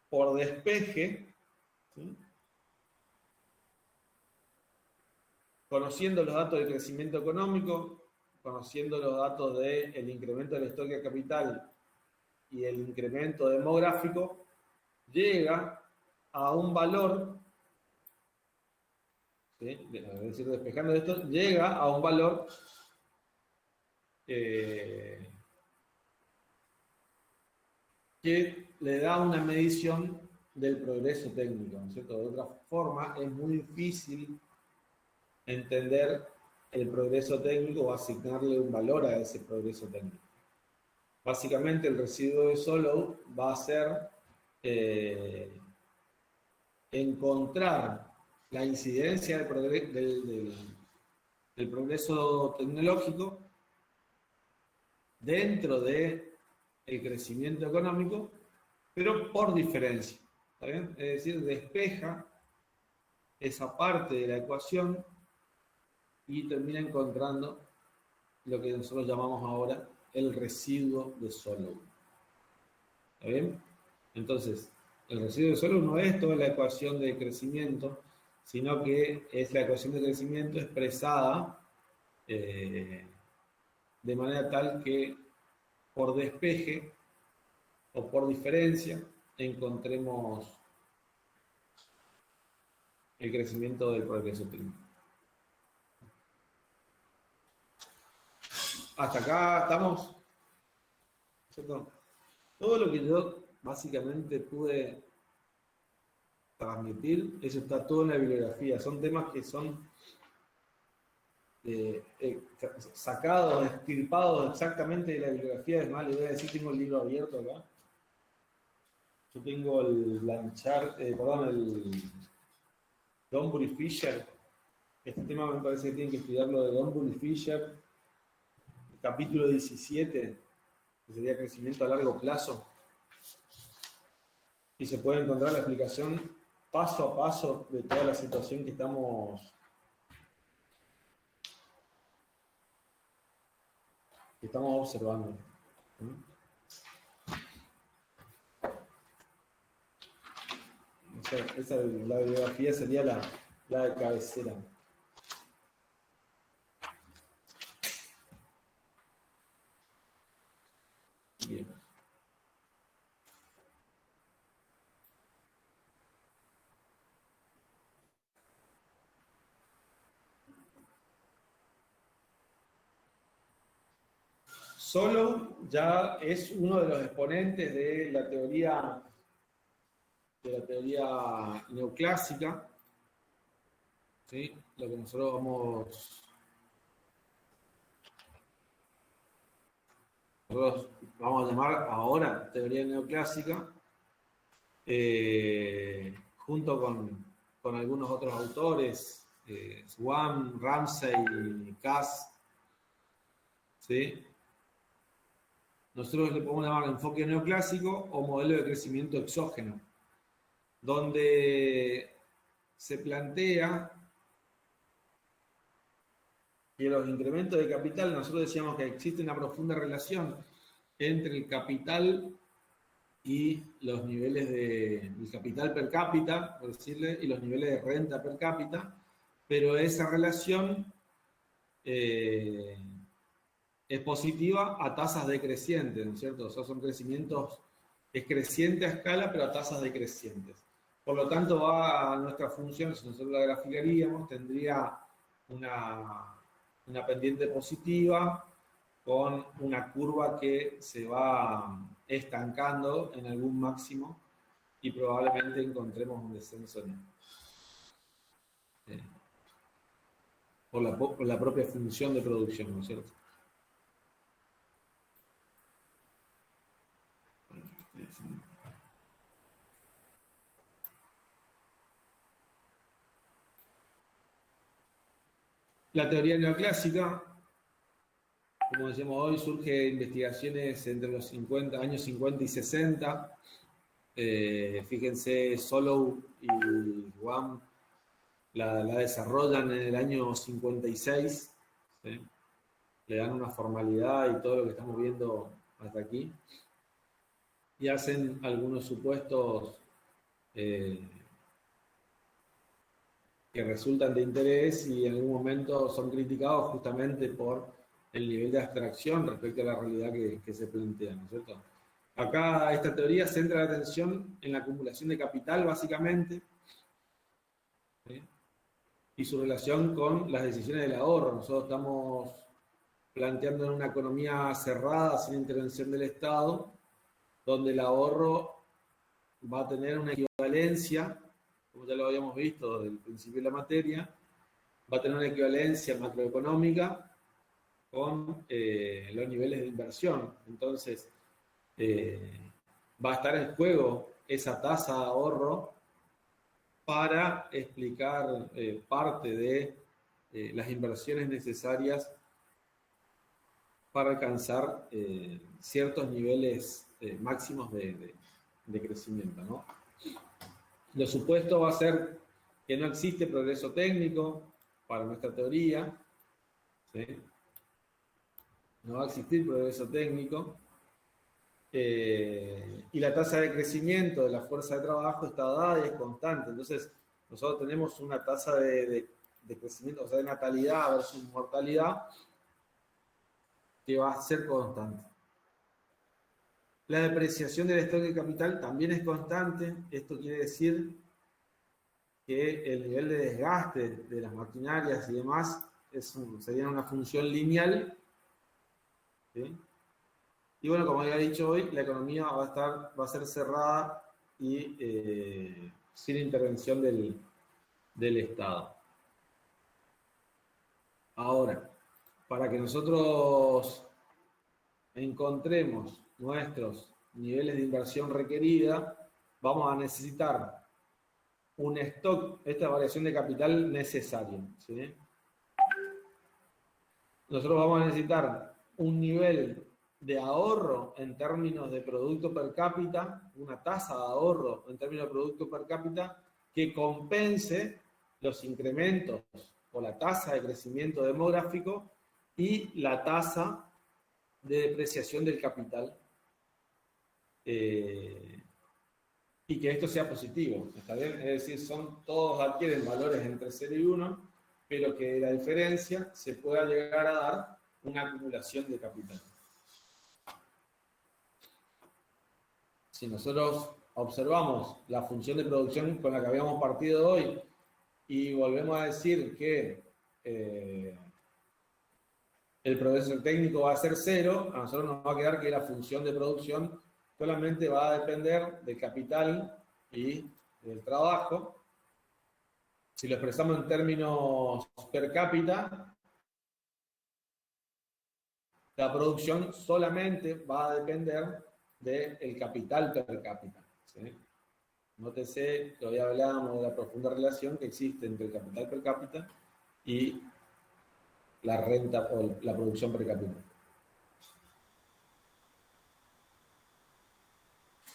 por despeje, ¿sí? Conociendo los datos del crecimiento económico, conociendo los datos del incremento del stock de capital y el incremento demográfico, llega a un valor, ¿sí? Es decir, despejando esto, llega a un valor que le da una medición del progreso técnico, ¿no es cierto? De otra forma, es muy difícil entender el progreso técnico o asignarle un valor a ese progreso técnico. Básicamente, el residuo de Solow va a ser encontrar la incidencia del progreso tecnológico dentro del crecimiento económico, pero por diferencia. ¿Está bien? Es decir, despeja esa parte de la ecuación y termina encontrando lo que nosotros llamamos ahora el residuo de Solow. ¿Está bien? Entonces, el residuo de Solow no es toda la ecuación de crecimiento, sino que es la ecuación de crecimiento expresada de manera tal que por despeje o por diferencia encontremos el crecimiento del progreso técnico. Hasta acá estamos, ¿cierto? Todo lo que yo básicamente pude transmitir, eso está todo en la bibliografía. Son temas que son sacados, extirpados exactamente de la bibliografía. Es más, le voy a decir, tengo el libro abierto acá. Yo tengo el Dunbury Fisher. Este tema me parece que tienen que estudiarlo de Dunbury Fisher. El capítulo 17, que sería crecimiento a largo plazo. Y se puede encontrar la explicación paso a paso de toda la situación que estamos observando. La bibliografía sería la de cabecera. Bien. Solow ya es uno de los exponentes de la teoría neoclásica, ¿sí? Lo que nosotros vamos a llamar ahora teoría neoclásica, junto con algunos otros autores, Swan, Ramsey, Cass, ¿sí? Nosotros le podemos llamar enfoque neoclásico o modelo de crecimiento exógeno, donde se plantea que los incrementos de capital, nosotros decíamos que existe una profunda relación entre el capital y los niveles del capital per cápita, por decirle, y los niveles de renta per cápita, pero esa relación es positiva a tasas decrecientes, ¿no es cierto? O sea, son crecimientos, es creciente a escala, pero a tasas decrecientes. Por lo tanto, va a nuestra función, si nosotros la graficaríamos, tendría una pendiente positiva con una curva que se va estancando en algún máximo y probablemente encontremos un descenso por la propia función de producción, ¿no es cierto? La teoría neoclásica, como decíamos hoy, surge de investigaciones entre los años 50 y 60. Fíjense, Solow y Guam la desarrollan en el año 56. ¿Sí? Le dan una formalidad y todo lo que estamos viendo hasta aquí. Y hacen algunos supuestos que resultan de interés y en algún momento son criticados justamente por el nivel de abstracción respecto a la realidad que se plantea, ¿no es cierto? Acá esta teoría centra la atención en la acumulación de capital, básicamente, ¿sí? Y su relación con las decisiones del ahorro. Nosotros estamos planteando en una economía cerrada, sin intervención del Estado, donde el ahorro va a tener una equivalencia equivalencia, como ya lo habíamos visto desde el principio de la materia, va a tener una equivalencia macroeconómica con los niveles de inversión. Entonces, va a estar en juego esa tasa de ahorro para explicar parte de las inversiones necesarias para alcanzar ciertos niveles máximos de crecimiento, ¿no? Lo supuesto va a ser que no existe progreso técnico para nuestra teoría, ¿sí? No va a existir progreso técnico, y la tasa de crecimiento de la fuerza de trabajo está dada y es constante. Entonces, nosotros tenemos una tasa de crecimiento, o sea, de natalidad versus mortalidad, que va a ser constante. La depreciación del stock de capital también es constante. Esto quiere decir que el nivel de desgaste de las maquinarias y demás sería una función lineal, ¿sí? Y bueno, como había dicho hoy, la economía va a ser cerrada y sin intervención del Estado. Ahora, para que nosotros encontremos nuestros niveles de inversión requerida, vamos a necesitar un stock, esta variación de capital necesario, ¿sí? Nosotros vamos a necesitar un nivel de ahorro en términos de producto per cápita, una tasa de ahorro en términos de producto per cápita que compense los incrementos o la tasa de crecimiento demográfico y la tasa de depreciación del capital, y que esto sea positivo, ¿está bien? Es decir, todos adquieren valores entre 0 y 1, pero que de la diferencia se pueda llegar a dar una acumulación de capital. Si nosotros observamos la función de producción con la que habíamos partido hoy y volvemos a decir que el progreso técnico va a ser 0, a nosotros nos va a quedar que la función de producción solamente va a depender del capital y del trabajo. Si lo expresamos en términos per cápita, la producción solamente va a depender del capital per cápita, ¿sí? Nótese que hoy hablábamos de la profunda relación que existe entre el capital per cápita y la renta o la producción per cápita.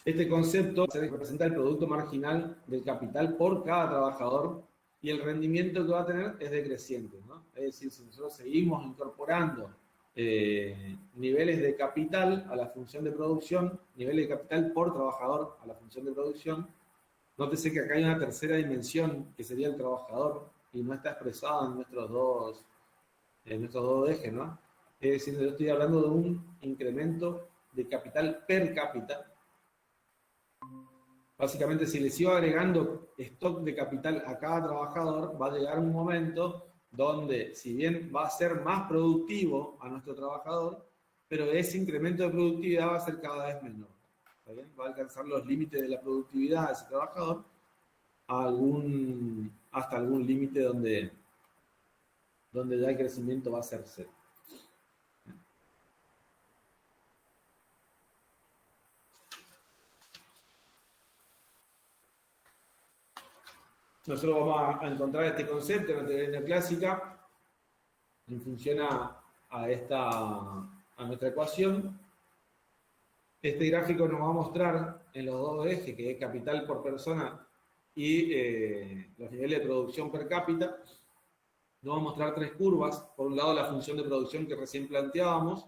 Este concepto representa el producto marginal del capital por cada trabajador y el rendimiento que va a tener es decreciente, ¿no? Es decir, si nosotros seguimos incorporando niveles de capital a la función de producción, niveles de capital por trabajador a la función de producción, nótese que acá hay una tercera dimensión que sería el trabajador y no está expresada en nuestros dos ejes, ¿no? Es decir, yo estoy hablando de un incremento de capital per cápita. Básicamente, si les iba agregando stock de capital a cada trabajador, va a llegar un momento donde, si bien va a ser más productivo a nuestro trabajador, pero ese incremento de productividad va a ser cada vez menor. ¿Está bien? Va a alcanzar los límites de la productividad de ese trabajador hasta algún límite donde ya el crecimiento va a ser 0. Nosotros vamos a encontrar este concepto en la teoría neoclásica en función a nuestra ecuación. Este gráfico nos va a mostrar en los dos ejes, que es capital por persona y los niveles de producción per cápita. Nos va a mostrar 3 curvas. Por un lado, la función de producción que recién planteábamos,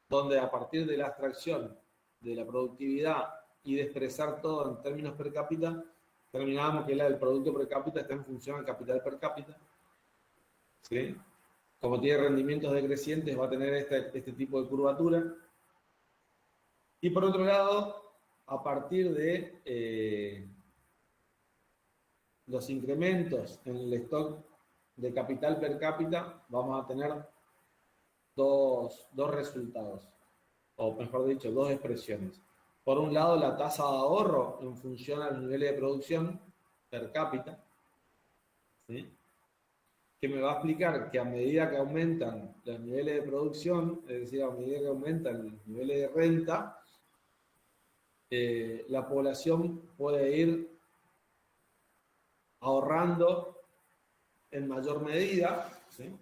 donde a partir de la abstracción de la productividad y de expresar todo en términos per cápita, terminábamos que la del producto per cápita está en función al capital per cápita, ¿sí? Como tiene rendimientos decrecientes, va a tener este tipo de curvatura. Y por otro lado, a partir de los incrementos en el stock de capital per cápita, vamos a tener dos resultados, o mejor dicho, dos expresiones. por un lado, la tasa de ahorro en función a los niveles de producción per cápita, ¿sí? Que me va a explicar que a medida que aumentan los niveles de producción, es decir, a medida que aumentan los niveles de renta, la población puede ir ahorrando en mayor medida, ¿sí?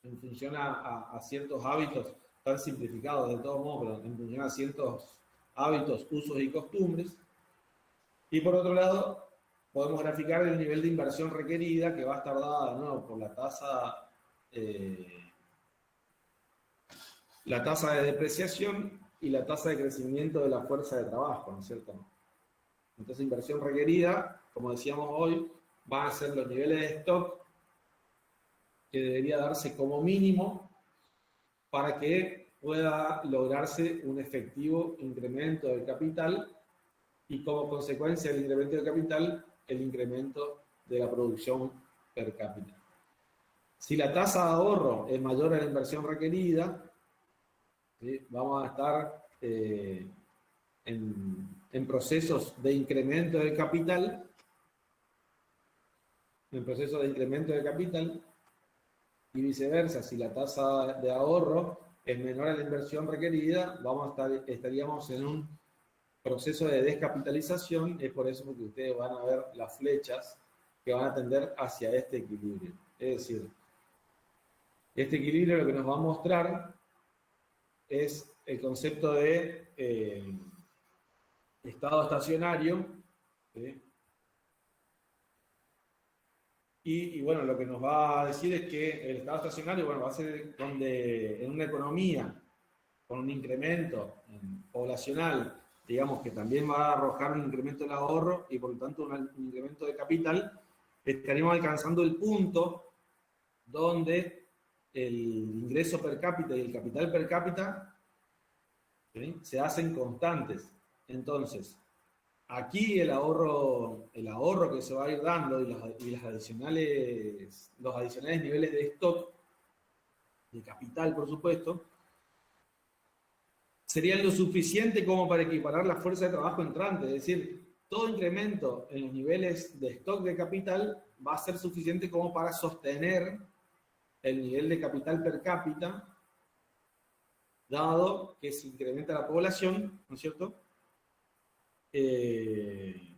En función a ciertos hábitos tan simplificados de todos modos, pero en función a ciertos hábitos, usos y costumbres. Y por otro lado, podemos graficar el nivel de inversión requerida que va a estar dada de nuevo por la tasa de depreciación y la tasa de crecimiento de la fuerza de trabajo, ¿no es cierto? Entonces, inversión requerida, como decíamos hoy, van a ser los niveles de stock que debería darse como mínimo para que pueda lograrse un efectivo incremento del capital y como consecuencia del incremento del capital, el incremento de la producción per cápita. Si la tasa de ahorro es mayor a la inversión requerida, ¿sí? Vamos a estar en procesos de incremento del capital, y viceversa, si la tasa de ahorro es menor a la inversión requerida, estaríamos en un proceso de descapitalización. Es por eso que ustedes van a ver las flechas que van a tender hacia este equilibrio. Es decir, este equilibrio lo que nos va a mostrar es el concepto de estado estacionario, ¿sí? Y bueno, lo que nos va a decir es que el estado estacionario, bueno, va a ser donde en una economía con un incremento poblacional, digamos que también va a arrojar un incremento del ahorro y por lo tanto un incremento de capital, estaríamos alcanzando el punto donde el ingreso per cápita y el capital per cápita, ¿sí?, se hacen constantes. Entonces, aquí el ahorro que se va a ir dando y los adicionales niveles de stock, de capital, por supuesto, serían lo suficiente como para equiparar la fuerza de trabajo entrante. Es decir, todo incremento en los niveles de stock de capital va a ser suficiente como para sostener el nivel de capital per cápita, dado que se incrementa la población, ¿no es cierto? Y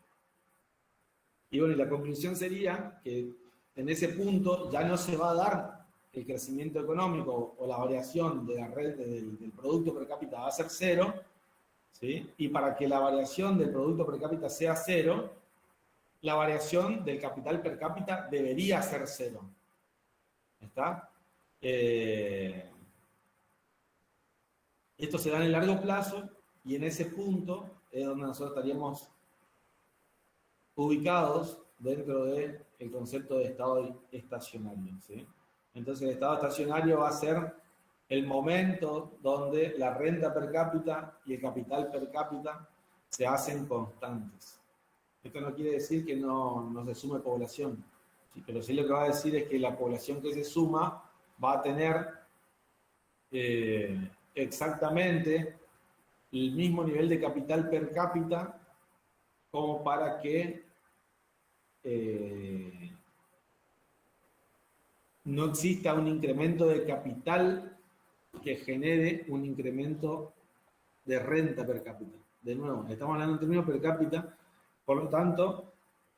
bueno, y la conclusión sería que en ese punto ya no se va a dar el crecimiento económico o la variación de la red del producto per cápita va a ser cero, ¿sí? Y para que la variación del producto per cápita sea cero, la variación del capital per cápita debería ser cero. ¿Está? Esto se da en el largo plazo y en ese punto es donde nosotros estaríamos ubicados dentro del concepto de estado estacionario, ¿sí? Entonces el estado estacionario va a ser el momento donde la renta per cápita y el capital per cápita se hacen constantes. Esto no quiere decir que no se sume población, ¿sí? Pero sí lo que va a decir es que la población que se suma va a tener exactamente el mismo nivel de capital per cápita como para que no exista un incremento de capital que genere un incremento de renta per cápita. De nuevo, estamos hablando en términos per cápita, por lo tanto,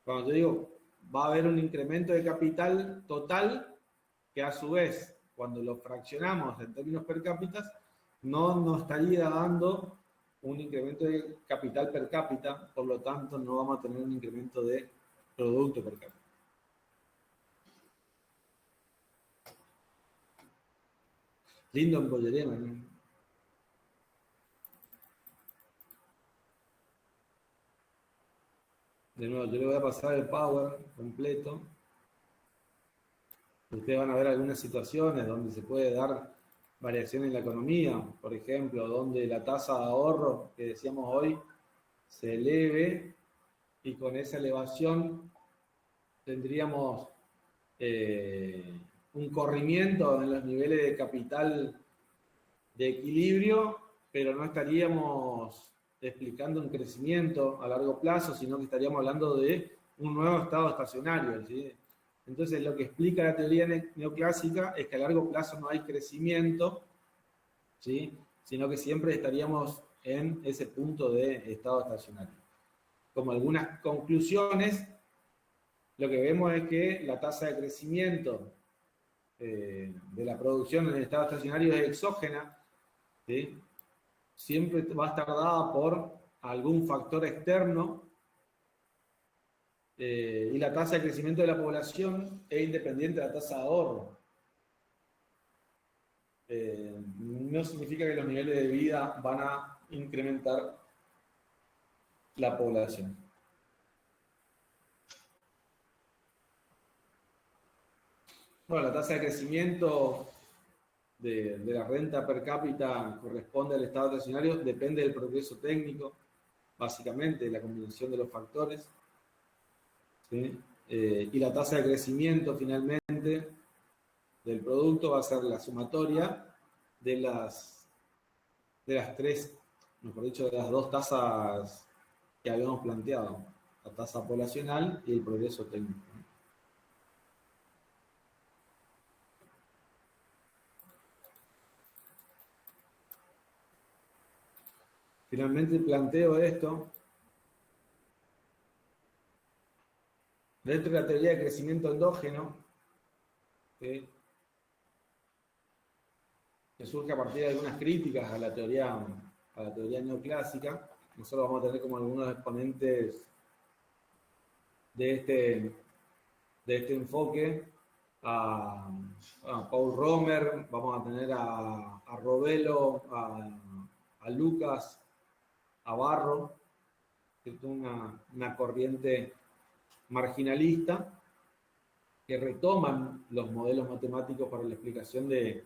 cuando yo digo va a haber un incremento de capital total, que a su vez, cuando lo fraccionamos en términos per cápita, no nos estaría dando un incremento de capital per cápita, por lo tanto no vamos a tener un incremento de producto per cápita. Lindo en pollerema, ¿no? De nuevo, yo le voy a pasar el Power completo. Ustedes van a ver algunas situaciones donde se puede dar variación en la economía, por ejemplo, donde la tasa de ahorro que decíamos hoy se eleve y con esa elevación tendríamos un corrimiento en los niveles de capital de equilibrio pero no estaríamos explicando un crecimiento a largo plazo, sino que estaríamos hablando de un nuevo estado estacionario, ¿sí? Entonces, lo que explica la teoría neoclásica es que a largo plazo no hay crecimiento, ¿sí? Sino que siempre estaríamos en ese punto de estado estacionario. Como algunas conclusiones, lo que vemos es que la tasa de crecimiento de la producción en el estado estacionario es exógena, ¿sí? Siempre va a estar dada por algún factor externo, y la tasa de crecimiento de la población es independiente de la tasa de ahorro. No significa que los niveles de vida van a incrementar la población. Bueno, la tasa de crecimiento de la renta per cápita corresponde al estado estacionario, depende del progreso técnico, básicamente, de la combinación de los factores, ¿sí? Y la tasa de crecimiento, finalmente, del producto va a ser la sumatoria de las tres, mejor dicho, de las dos tasas que habíamos planteado, la tasa poblacional y el progreso técnico. Finalmente planteo esto dentro de la teoría de crecimiento endógeno, que surge a partir de algunas críticas a la teoría neoclásica. Nosotros vamos a tener como algunos exponentes de este enfoque a Paul Romer, vamos a tener a Robelo, a Lucas, a Barro, que es una corriente marginalista que retoman los modelos matemáticos para la explicación de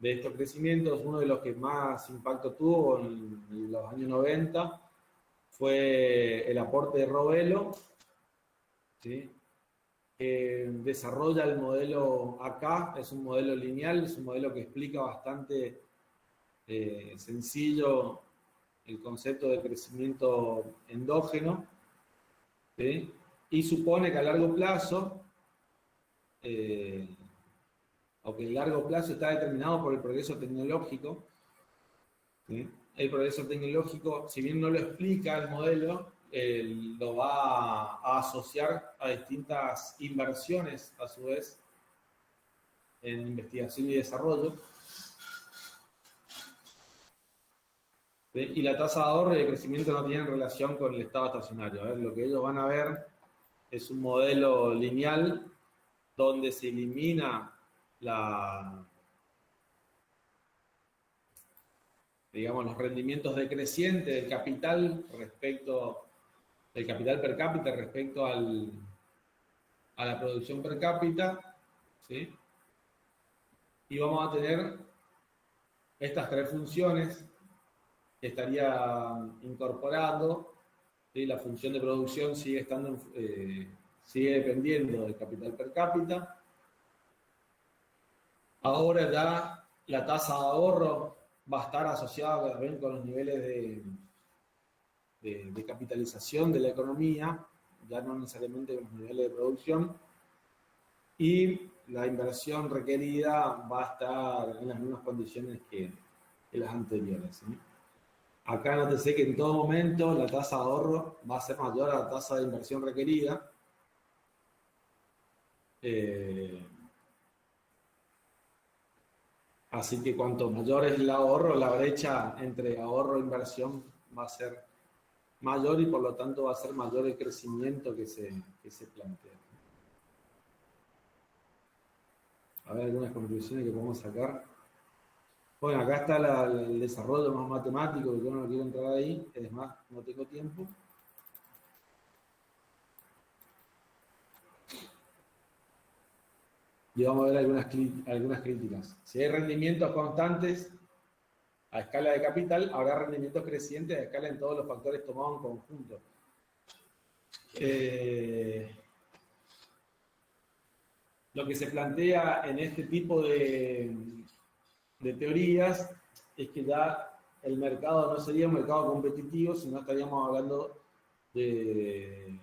estos crecimientos. Uno de los que más impacto tuvo en los años 90 fue el aporte de Robelo, ¿sí? Que desarrolla el modelo acá, es un modelo lineal, es un modelo que explica bastante sencillo el concepto de crecimiento endógeno, ¿sí? Y supone que a largo plazo, aunque el largo plazo está determinado por el progreso tecnológico, ¿sí? El progreso tecnológico, si bien no lo explica el modelo, lo va a asociar a distintas inversiones, a su vez, en investigación y desarrollo. ¿Sí? Y la tasa de ahorro y de crecimiento no tienen relación con el estado estacionario. A ver, lo que ellos van a ver es un modelo lineal donde se elimina digamos, los rendimientos decrecientes del capital per cápita respecto a la producción per cápita, ¿sí? Y vamos a tener estas tres funciones que estaría incorporando, ¿sí? La función de producción sigue dependiendo del capital per cápita. Ahora ya la tasa de ahorro va a estar asociada también con los niveles de capitalización de la economía, ya no necesariamente con los niveles de producción, y la inversión requerida va a estar en las mismas condiciones que las anteriores, ¿sí? Acá nótese que en todo momento la tasa de ahorro va a ser mayor a la tasa de inversión requerida. Así que cuanto mayor es el ahorro, la brecha entre ahorro e inversión va a ser mayor y por lo tanto va a ser mayor el crecimiento que se plantea. A ver algunas conclusiones que podemos sacar. Bueno, acá está el desarrollo más matemático, que yo no quiero entrar ahí, es más, no tengo tiempo. Y vamos a ver algunas críticas. Si hay rendimientos constantes a escala de capital, habrá rendimientos crecientes a escala en todos los factores tomados en conjunto. Lo que se plantea en este tipo de teorías es que ya el mercado no sería un mercado competitivo, sino estaríamos hablando de,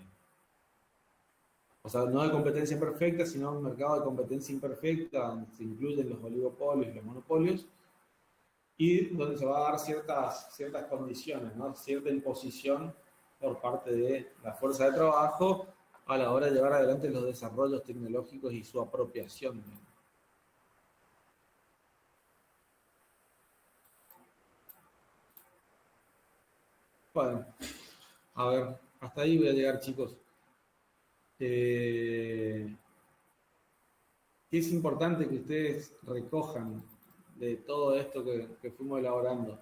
o sea, no de competencia perfecta, sino un mercado de competencia imperfecta, donde se incluyen los oligopolios y los monopolios, y donde se va a dar ciertas condiciones, ¿no? Cierta imposición por parte de la fuerza de trabajo a la hora de llevar adelante los desarrollos tecnológicos y su apropiación. Bueno, a ver, hasta ahí voy a llegar, chicos. Es importante que ustedes recojan de todo esto que fuimos elaborando.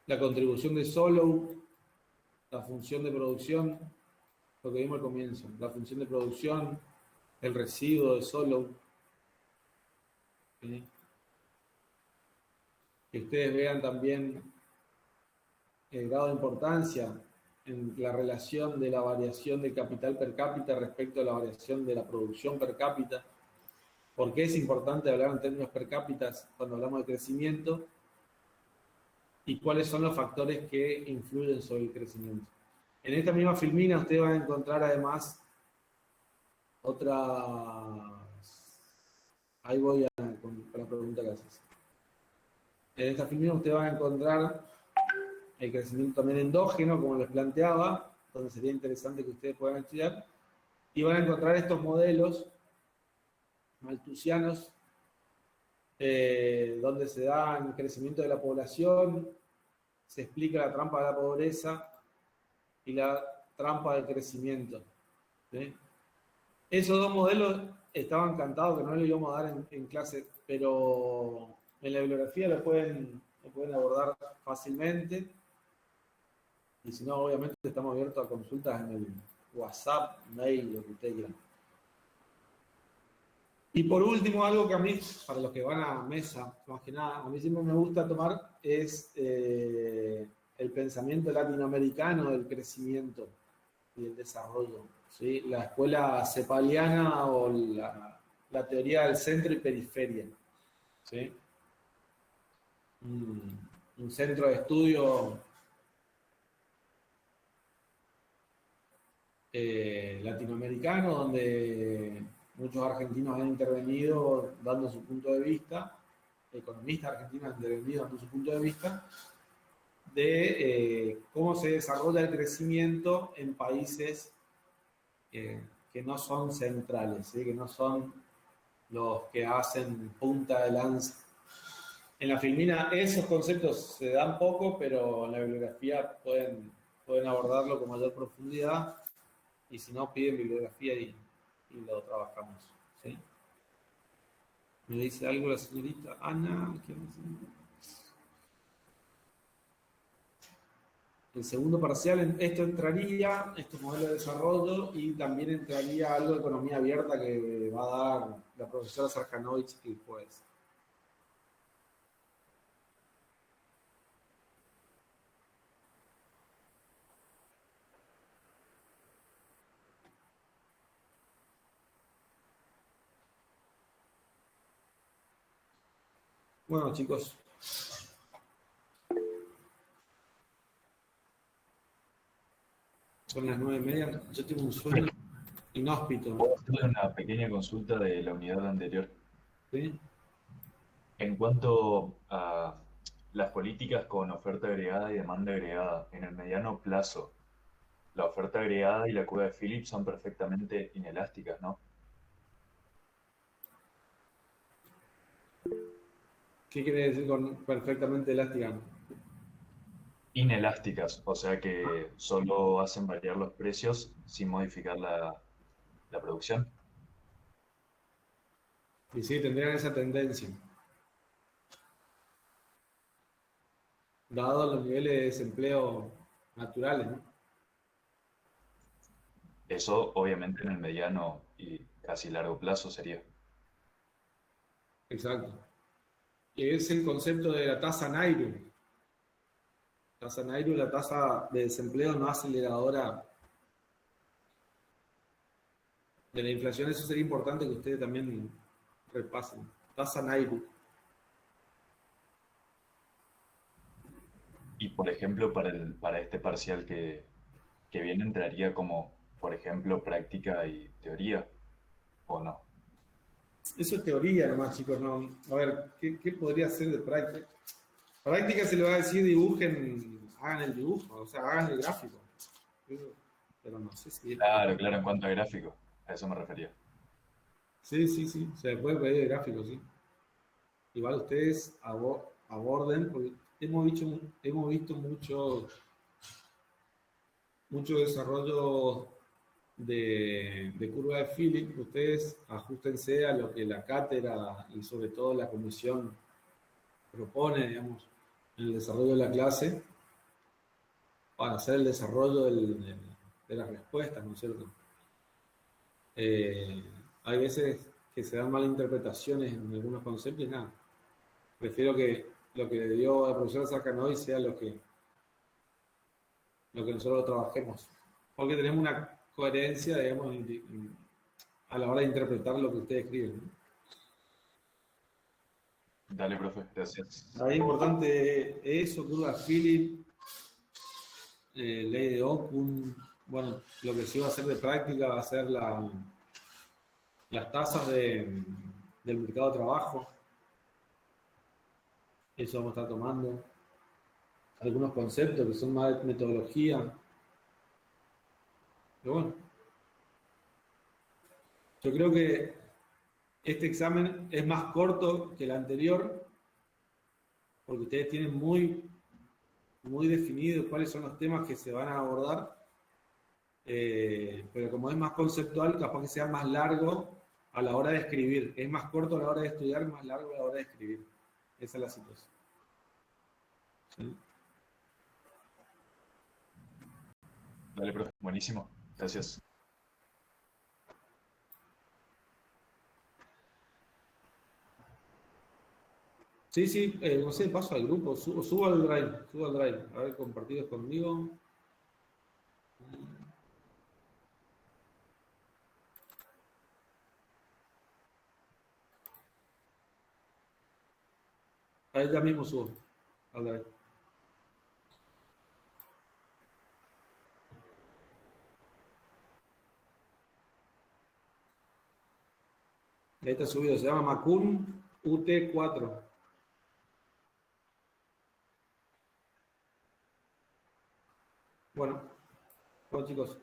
La contribución de Solow, la función de producción, lo que vimos al comienzo, la función de producción, el residuo de Solow. ¿Sí? Que ustedes vean también el grado de importancia en la relación de la variación del capital per cápita respecto a la variación de la producción per cápita. ¿Por qué es importante hablar en términos per cápita cuando hablamos de crecimiento? ¿Y cuáles son los factores que influyen sobre el crecimiento? En esta misma filmina usted va a encontrar además otras... Ahí voy con la pregunta que haces. En esta filmina usted va a encontrar el crecimiento también endógeno, como les planteaba, donde sería interesante que ustedes puedan estudiar, y van a encontrar estos modelos malthusianos, donde se da el crecimiento de la población, se explica la trampa de la pobreza y la trampa del crecimiento. ¿Sí? Esos dos modelos estaban cantados, que no les íbamos a dar en clase, pero en la bibliografía lo pueden abordar fácilmente. Y si no, obviamente estamos abiertos a consultas en el WhatsApp, mail, lo que ustedes quieran. Y por último, algo que a mí, para los que van a mesa, más que nada, a mí siempre me gusta tomar es el pensamiento latinoamericano del crecimiento y el desarrollo. ¿Sí? La escuela cepaliana o la teoría del centro y periferia. ¿Sí? Un centro de estudio latinoamericano donde muchos argentinos han intervenido dando su punto de vista, economistas argentinos han intervenido dando su punto de vista, de cómo se desarrolla el crecimiento en países que no son centrales, ¿sí? Que no son los que hacen punta de lanza. En la filmina esos conceptos se dan poco, pero en la bibliografía pueden abordarlo con mayor profundidad, y si no, piden bibliografía y lo trabajamos. ¿Sí? Me dice algo la señorita Ana. El segundo parcial, esto entraría, estos modelos de desarrollo, y también entraría algo de economía abierta que va a dar la profesora Sarjanovich el jueves. Bueno, chicos. Son las 9:30. Yo tengo un sueño inhóspito. Puedo hacerle una pequeña consulta de la unidad anterior. ¿Sí? En cuanto a las políticas con oferta agregada y demanda agregada, en el mediano plazo, la oferta agregada y la curva de Phillips son perfectamente inelásticas, ¿no? ¿Qué quiere decir con perfectamente elástica? Inelásticas, o sea que solo hacen variar los precios sin modificar la producción. Y sí, tendrían esa tendencia. Dado los niveles de desempleo naturales, ¿no? Eso obviamente en el mediano y casi largo plazo sería. Exacto. Que es el concepto de la tasa Nairu. Tasa Nairu, la tasa de desempleo no aceleradora de la inflación. Eso sería importante que ustedes también repasen. Tasa Nairu. por ejemplo, para este parcial que viene entraría como, por ejemplo, práctica y teoría, ¿o no? Eso es teoría nomás, chicos. No. A ver, ¿qué podría ser de práctica? Práctica se le va a decir dibujen, hagan el dibujo, o sea, hagan el gráfico. Pero no sé si es para Claro, práctica. claro, en cuanto a gráfico, a eso me refería. Sí, sí, sí, se puede pedir el gráfico, sí. Igual ustedes aborden, porque hemos visto mucho desarrollo de curva de Philip. Ustedes ajustense a lo que la cátedra y sobre todo la comisión propone, digamos, en el desarrollo de la clase para hacer el desarrollo de las respuestas, ¿no es cierto? Eh, Hay veces que se dan malas interpretaciones en algunos conceptos y nada. Prefiero que lo que dio el profesor Sacanoy sea lo que nosotros trabajemos. Porque tenemos una coherencia, digamos, a la hora de interpretar lo que ustedes escriben, ¿no? Dale, profe, gracias. Ahí es importante eso, curva Philip, ley de Ockham. Bueno, lo que sí va a hacer de práctica va a ser las tasas del mercado de trabajo. Eso vamos a estar tomando. Algunos conceptos que son más de metodología. Pero bueno, yo creo que este examen es más corto que el anterior porque ustedes tienen muy definidos cuáles son los temas que se van a abordar, pero como es más conceptual, capaz que sea más largo a la hora de escribir. Es más corto a la hora de estudiar, más largo a la hora de escribir. Esa es la situación. ¿Sí? Dale, profe, buenísimo, gracias. Sí, sí, no sé, paso al grupo, subo al drive, a ver, compartidos conmigo. Ahí ya mismo subo al drive. Ahí está subido, se llama Macun UT4. Bueno, chicos,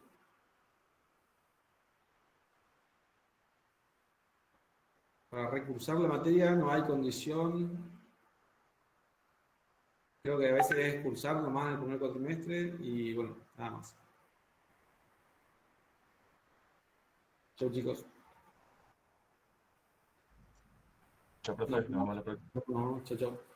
para recursar la materia no hay condición. Creo que a veces es cursar nomás en el primer cuatrimestre y bueno, nada más. Chau, chicos. Chao, profe, Nos nos vemos. vemos la próxima. Nos vemos. Chau, chau.